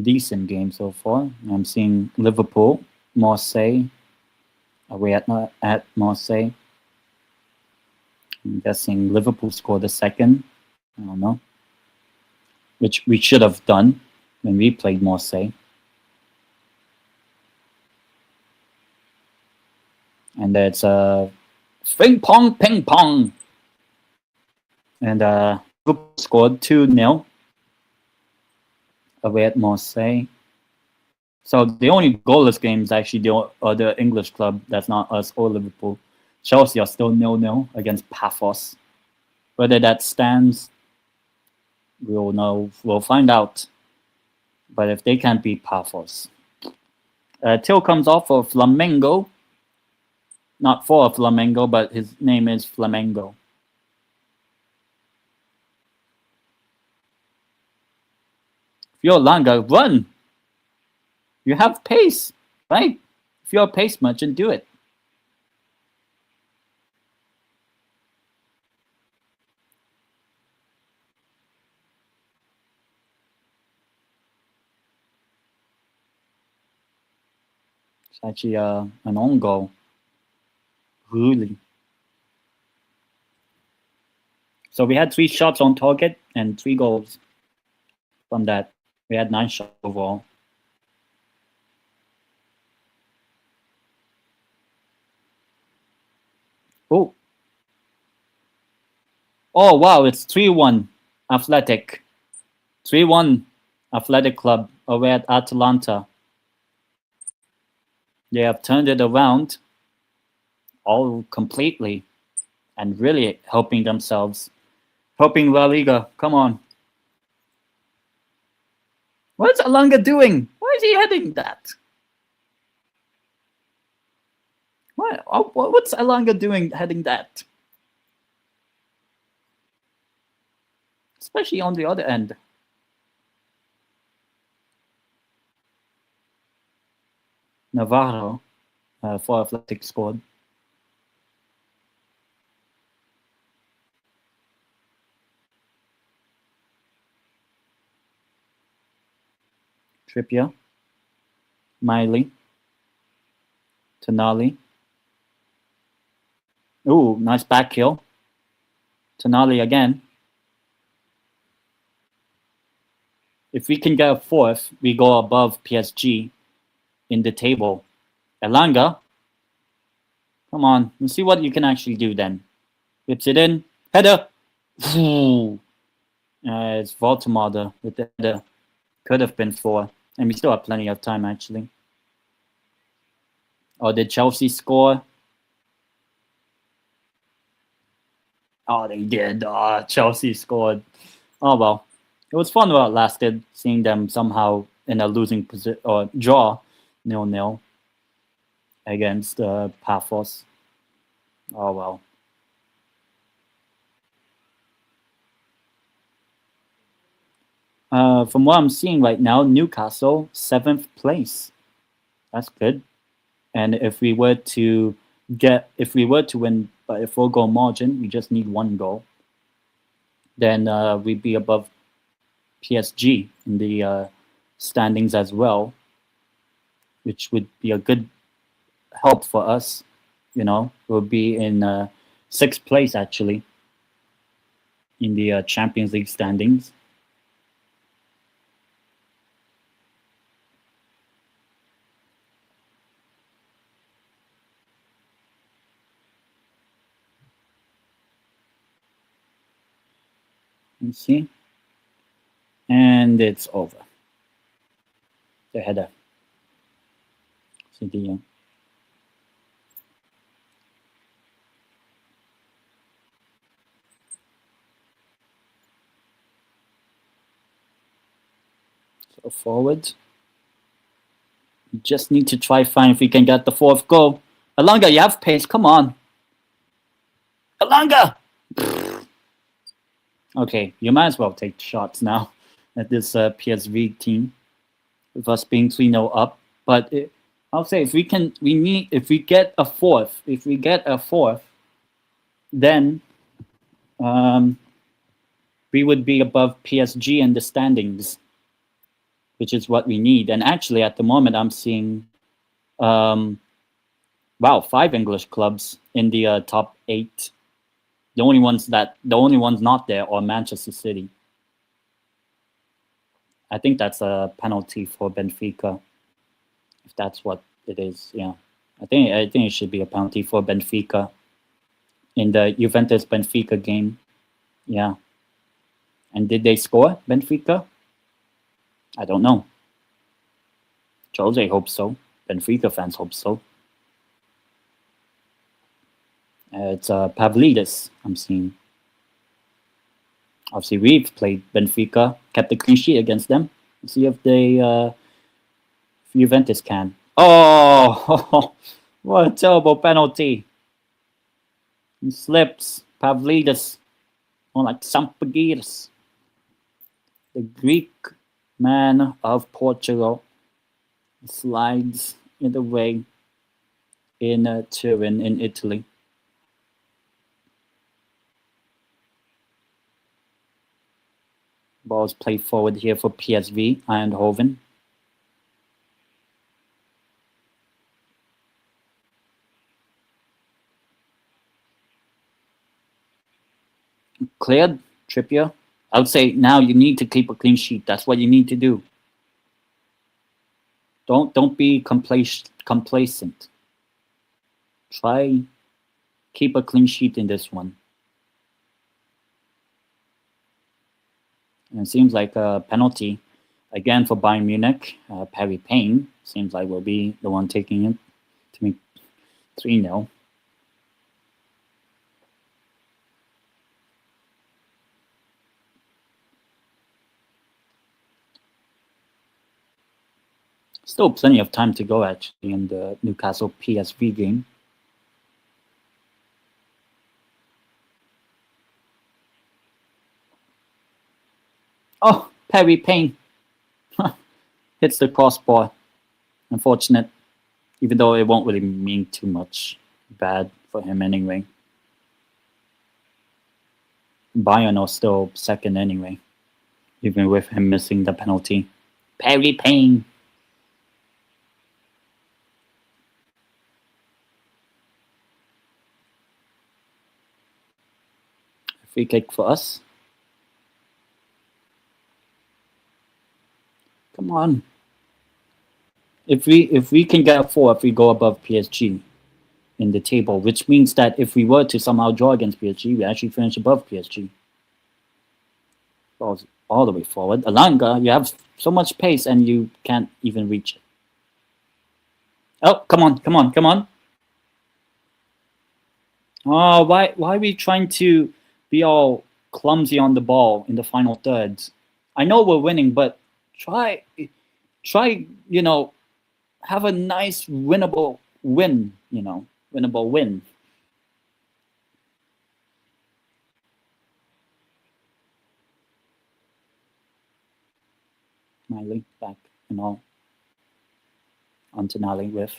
decent game so far. I'm seeing Liverpool, Marseille, away at Marseille. I'm guessing Liverpool scored the second. I don't know. Which we should have done when we played Marseille. And it's ping pong. And Liverpool scored 2-0 away at Marseille. So the only goalless game is actually the English club. That's not us or Liverpool. Chelsea are still 0-0 against Paphos. Whether that stands, we'll know. We'll find out. But if they can't beat Paphos. Till comes off for Flamengo. Not for Flamengo, but his name is Flamengo. Langa, run! You have pace, right? If you're a pace merchant, do it. It's actually an own goal. Really. So we had 3 shots on target and 3 goals from that. We had 9 shots overall. Oh. Oh, wow, it's 3-1 Athletic. 3-1 Athletic Club away at Atalanta. They have turned it around all completely and really helping themselves. Helping La Liga. Come on. What's Alanga doing? Why is he heading that? What's Alanga doing heading that? Especially on the other end. Navarro for Athletic scored. Trippier. Miley. Tonali. Ooh, nice back heel. Tonali again. If we can get a 4th, we go above PSG in the table. Elanga. Come on. Let's see what you can actually do then. Whips it in. Header. It's Voldemort with the header. Could have been 4. And we still have plenty of time, actually. Oh, did Chelsea score? Oh, they did. Oh, Chelsea scored. Oh, well. It was fun while it lasted, seeing them somehow in a losing position, or draw 0-0 against Paphos. Oh, well. From what I'm seeing right now, Newcastle 7th place. That's good. And if we were to win by a 4-goal margin, we just need 1 goal. Then we'd be above PSG in the standings as well, which would be a good help for us. You know, we'll be in 6th place actually in the Champions League standings. Let's see. And it's over. The header. So forward. We just need to try find if we can get the 4th goal. Elanga, you have pace. Come on. Elanga! Okay, you might as well take shots now at this PSV team with us being 3-0 up. But I'll say if we get a 4th, then we would be above PSG in the standings, which is what we need. And actually, at the moment, I'm seeing Wow, 5 English clubs in the top 8. The only ones not there are Manchester City. I think that's a penalty for Benfica, if that's what it is. Yeah, I think it should be a penalty for Benfica in the Juventus Benfica game. Yeah, and did they score, Benfica? I don't know. Jose hopes so. Benfica fans hope so. It's Pavlidis I'm seeing. Obviously, we've played Benfica, kept a clean sheet against them. Let's see if they, if Juventus can. Oh, what a terrible penalty. He slips. Pavlidis, more like Sampagiris, the Greek man of Portugal, slides in the way in Turin in Italy. Ball's played forward here for PSV Eindhoven. Cleared, Trippier. I would say now you need to keep a clean sheet. That's what you need to do. Don't be complacent. Try keep a clean sheet in this one. And it seems like a penalty again for Bayern Munich. Perry Payne seems like will be the one taking it to make 3-0. Still plenty of time to go actually in the Newcastle PSV game. Oh, Perry Payne hits the crossbar. Unfortunate, even though it won't really mean too much bad for him anyway. Bayern are still second anyway, even with him missing the penalty. Perry Payne. Free kick for us. Come on. If we can get a 4 if we go above PSG in the table, which means that if we were to somehow draw against PSG, we actually finish above PSG. Balls all the way forward. Alanga, you have so much pace and you can't even reach it. Oh, come on. Oh, why are we trying to be all clumsy on the ball in the final thirds? I know we're winning, but try, have a nice winnable win, winnable win. Miley back and all. Antonelli with.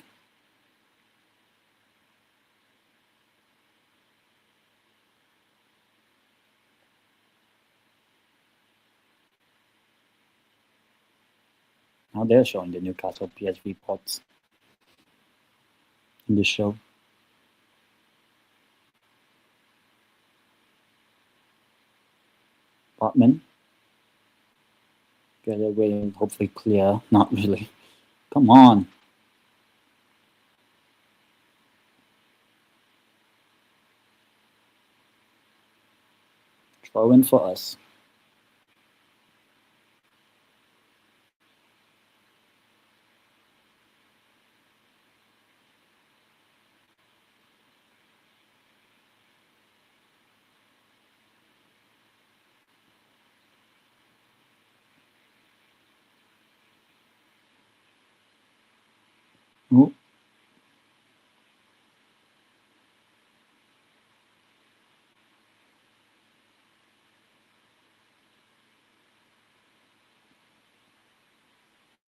Now they're showing the Newcastle PSV pots in the show. Botman. Get away and hopefully clear. Not really. Come on. Throw in for us. Ooh.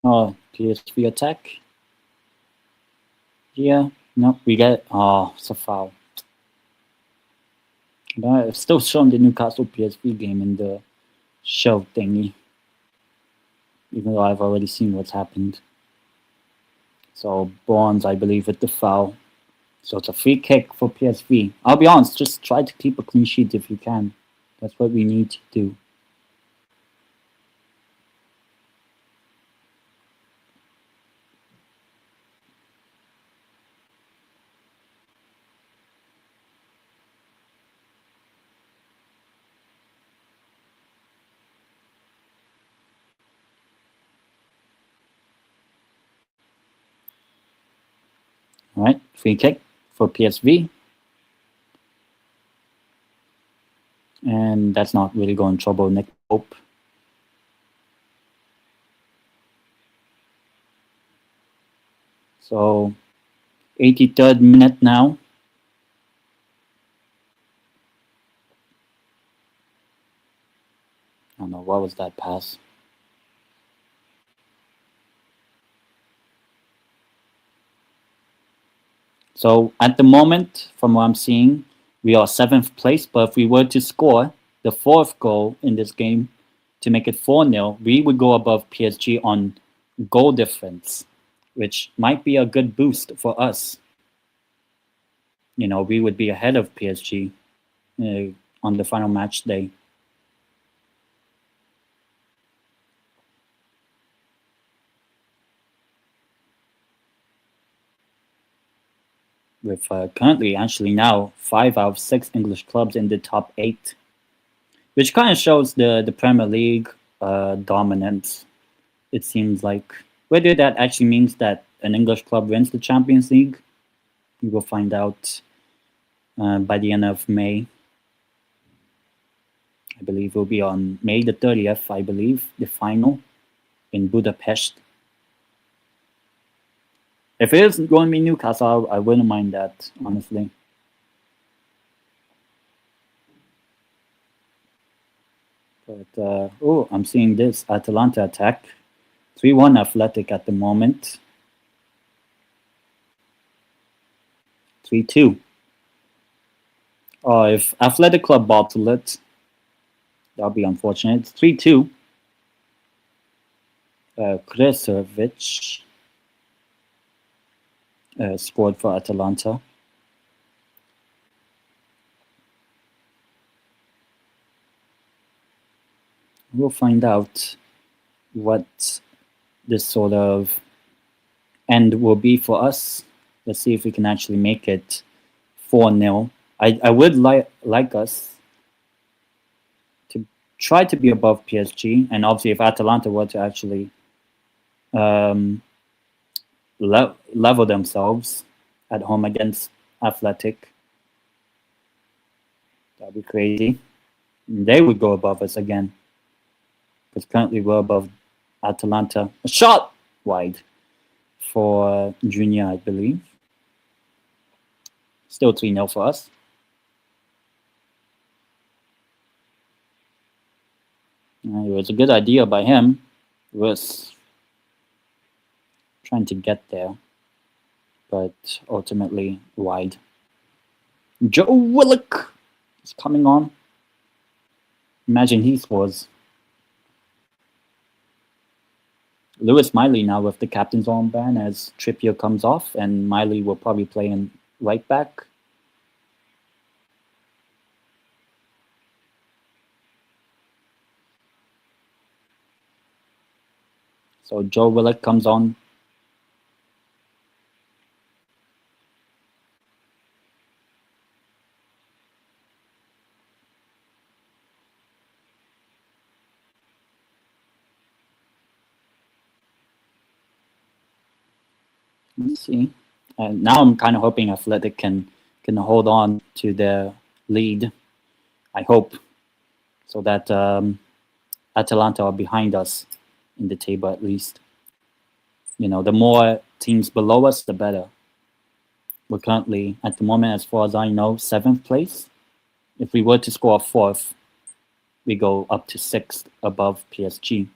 Oh, PSV attack. Yeah, no, we get. Oh, it's a foul. But it's still showing the Newcastle PSV game in the show thingy, even though I've already seen what's happened. So Bonds, I believe, with the foul. So it's a free kick for PSV. I'll be honest, just try to keep a clean sheet if you can. That's what we need to do. All right, free kick for PSV. And that's not really going trouble Nick Pope. So 83rd minute now. I don't know, what was that pass? So at the moment, from what I'm seeing, we are 7th place. But if we were to score the 4th goal in this game to make it 4-0, we would go above PSG on goal difference, which might be a good boost for us. You know, we would be ahead of PSG on the final match day. With currently, actually now, 5 out of 6 English clubs in the top 8, which kind of shows the Premier League dominance. It seems like whether that actually means that an English club wins the Champions League, we will find out by the end of May. I believe it will be on May the 30th, I believe, the final in Budapest. If it is going to be Newcastle, I wouldn't mind that, honestly. But, oh, I'm seeing this Atalanta attack. 3-1 Athletic at the moment. 3-2. Oh, if Athletic Club bottle it, that'll be unfortunate. It's 3-2. Kresovic scored for Atalanta. We'll find out what this sort of end will be for us. Let's see if we can actually make it 4-0. I would like us to try to be above PSG, and obviously if Atalanta were to actually level themselves at home against Athletic, that'd be crazy. They would go above us again, because currently we're above Atalanta. A shot wide for Junior, I believe. Still 3-0 for us. It was a good idea by him. It was trying to get there, but ultimately wide. Joe Willock is coming on. Imagine he scores. Lewis Miley now with the captain's armband as Trippier comes off, and Miley will probably play in right back. So Joe Willock comes on. Let's see. Now I'm kind of hoping Athletic can hold on to their lead. I hope, so that Atalanta are behind us in the table at least. You know, the more teams below us, the better. We're currently, at the moment, as far as I know, 7th place. If we were to score 4th, we go up to 6th above PSG.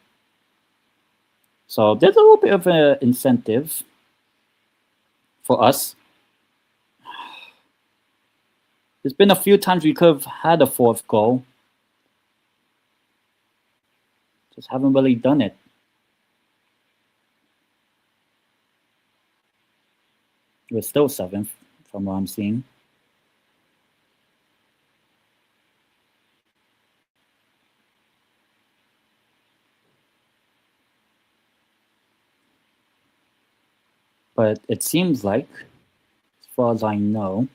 So there's a little bit of an incentive for us. There's been a few times we could have had a 4th goal. Just haven't really done it. We're still 7th, from what I'm seeing. But it seems like, as far as I know,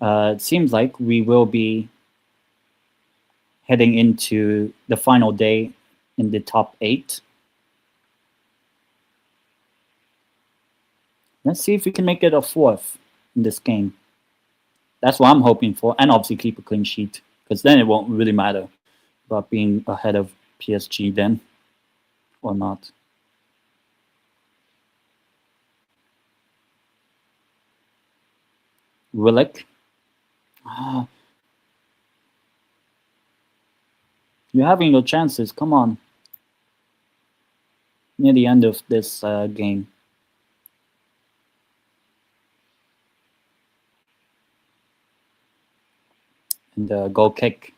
it seems like we will be heading into the final day in the top 8. Let's see if we can make it a 4th in this game. That's what I'm hoping for, and obviously keep a clean sheet, because then it won't really matter about being ahead of PSG then, or not. Willick. Ah, you're having your chances. Come on. Near the end of this game. And goal kick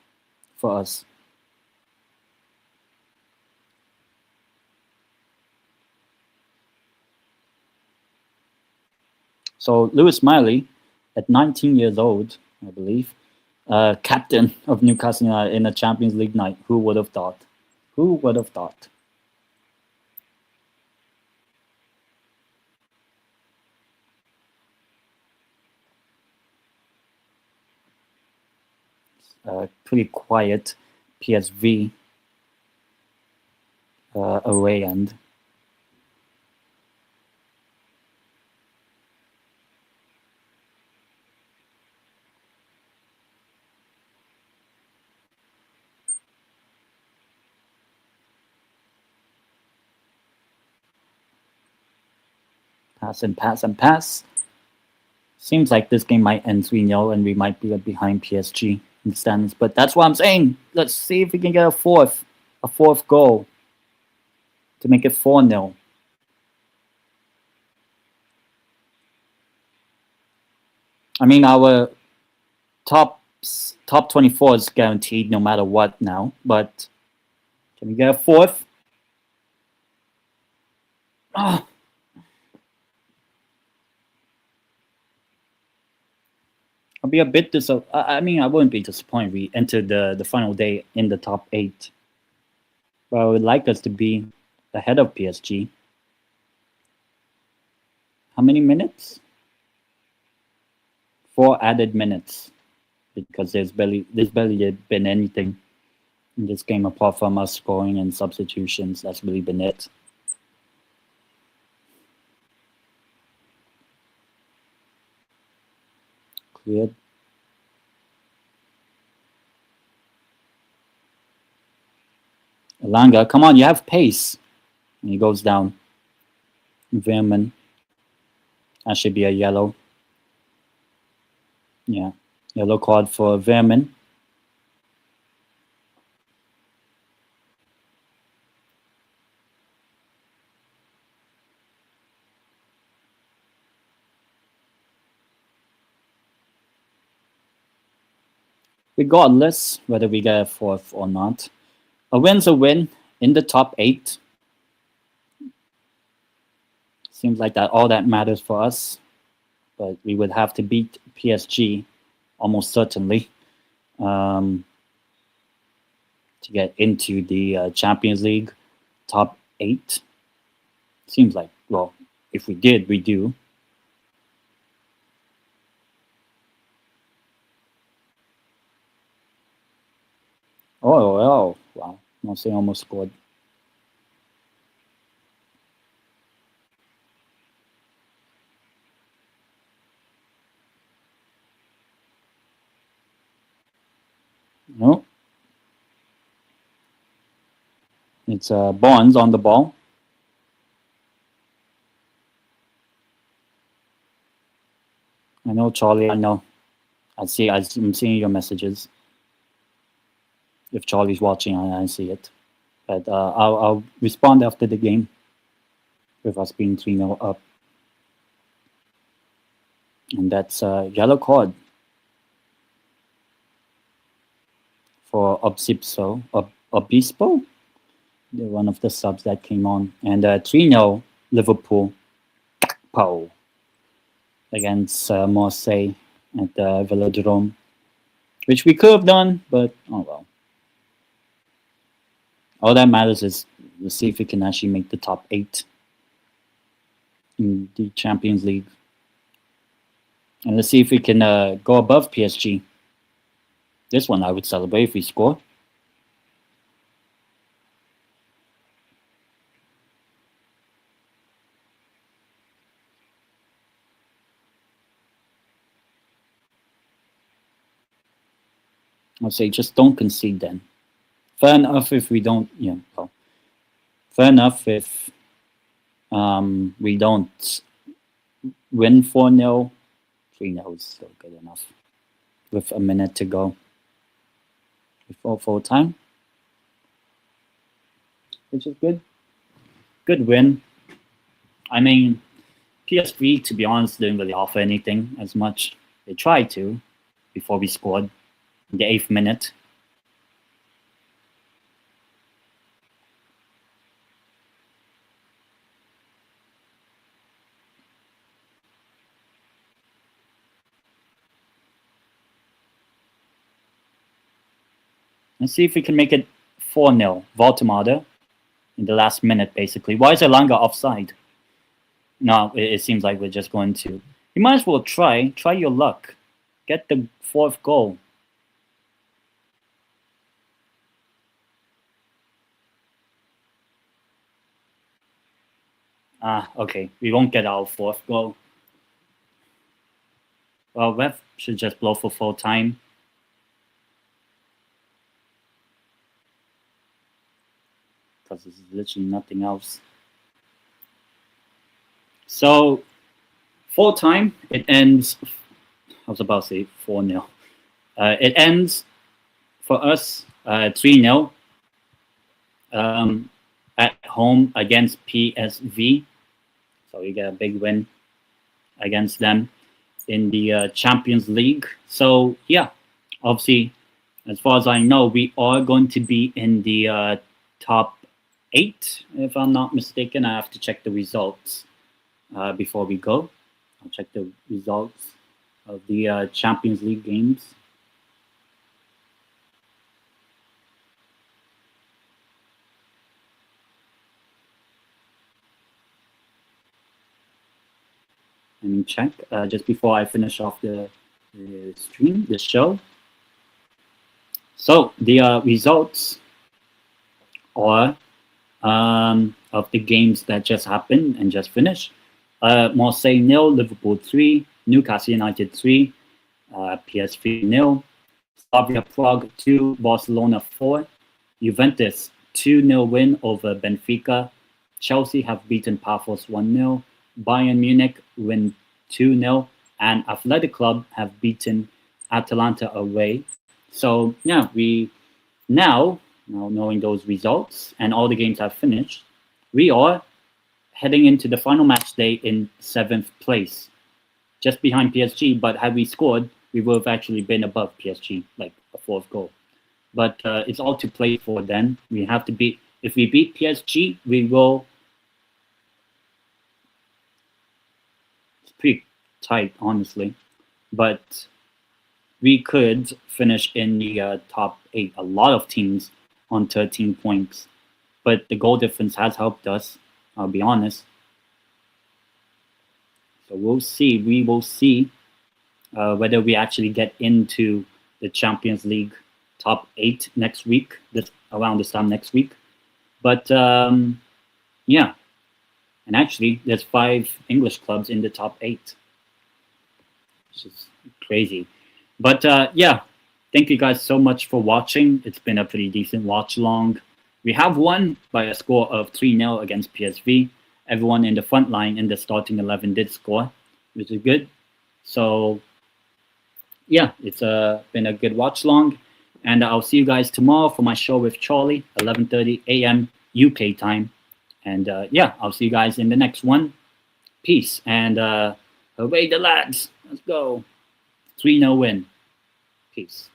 for us. So Lewis Miley, at 19 years old, I believe, captain of Newcastle United in a Champions League night. Who would have thought? Who would have thought? Pretty quiet PSV away end. Pass and pass and pass. Seems like this game might end 3-0 and we might be behind PSG in the standings. But that's what I'm saying. Let's see if we can get a fourth goal to make it 4-0. I mean, our top 24 is guaranteed no matter what now. But can we get a 4th? Oh. I'll be a bit I mean, I wouldn't be disappointed if we entered the final day in the top 8. But I would like us to be ahead of PSG. How many minutes? 4 added minutes. Because there's barely been anything in this game apart from us scoring and substitutions. That's really been it. Cleared. Elanga, come on, you have pace. And he goes down. Veerman. That should be a yellow. Yeah, yellow card for Veerman. Regardless whether we get a 4th or not, a win's a win in the top 8. Seems like that all that matters for us. But we would have to beat PSG almost certainly to get into the Champions League top 8. Seems like, well, if we did, we do. Oh, wow. Marseille almost scored. No. It's Bonds on the ball. I know, Charlie, I know. I'm seeing your messages. If Charlie's watching, I see it. But I'll respond after the game with us being 3-0 up. And that's a yellow card for Obispo, one of the subs that came on. And 3-0 Liverpool. Pow. against Marseille at the Velodrome, which we could have done, but oh well. All that matters is let's see if we can actually make the top 8 in the Champions League. And let's see if we can go above PSG. This one I would celebrate if we score. I'll say just don't concede then. Fair enough if we don't, well, fair enough if we don't win 4-0. 3-0 is still good enough with a minute to go before full time, which is good. Good win. I mean, PSV, to be honest, didn't really offer anything as much. They tried to before we scored in the 8th minute. Let's see if we can make it 4-0. Voltemade in the last minute, basically. Why is Elanga offside? No, it seems like we're just going to. You might as well try your luck. Get the 4th goal. Okay. We won't get our 4th goal. Well, ref should just blow for full time. Because there's literally nothing else. So, full time, it ends. I was about to say 4-0. It ends for us 3-0 at home against PSV. So we get a big win against them in the Champions League. So yeah, obviously, as far as I know, we are going to be in the top 8, if I'm not mistaken. I have to check the results before we go. I'll check the results of the Champions League games. Let me check just before I finish off the stream, the show. So the results are of the games that just happened and just finished. Marseille 0, Liverpool 3, Newcastle United 3, PSV 0, Slavia Prague 2, Barcelona 4, Juventus 2-0 win over Benfica. Chelsea have beaten Pafos 1-0. Bayern Munich win 2-0, and Athletic Club have beaten Atalanta away. So yeah, we now knowing those results and all the games have finished, we are heading into the final match day in 7th place, just behind PSG. But had we scored, we would have actually been above PSG, like a 4th goal. But it's all to play for then. We have to beat. If we beat PSG, we will. It's pretty tight, honestly. But we could finish in the top 8. A lot of teams on 13 points. But the goal difference has helped us, I'll be honest. So we'll see. We will see whether we actually get into the Champions League top 8 next week, around this time next week. But yeah. And actually, there's 5 English clubs in the top 8. Which is crazy. But yeah, thank you guys so much for watching. It's been a pretty decent watch along. We have won by a score of 3-0 against PSV. Everyone in the front line in the starting 11 did score, which is good. So yeah, it's been a good watch long. And I'll see you guys tomorrow for my show with Charlie, 11:30 a.m. UK time. And yeah, I'll see you guys in the next one. Peace. And away the lads. Let's go. 3-0 win. Peace.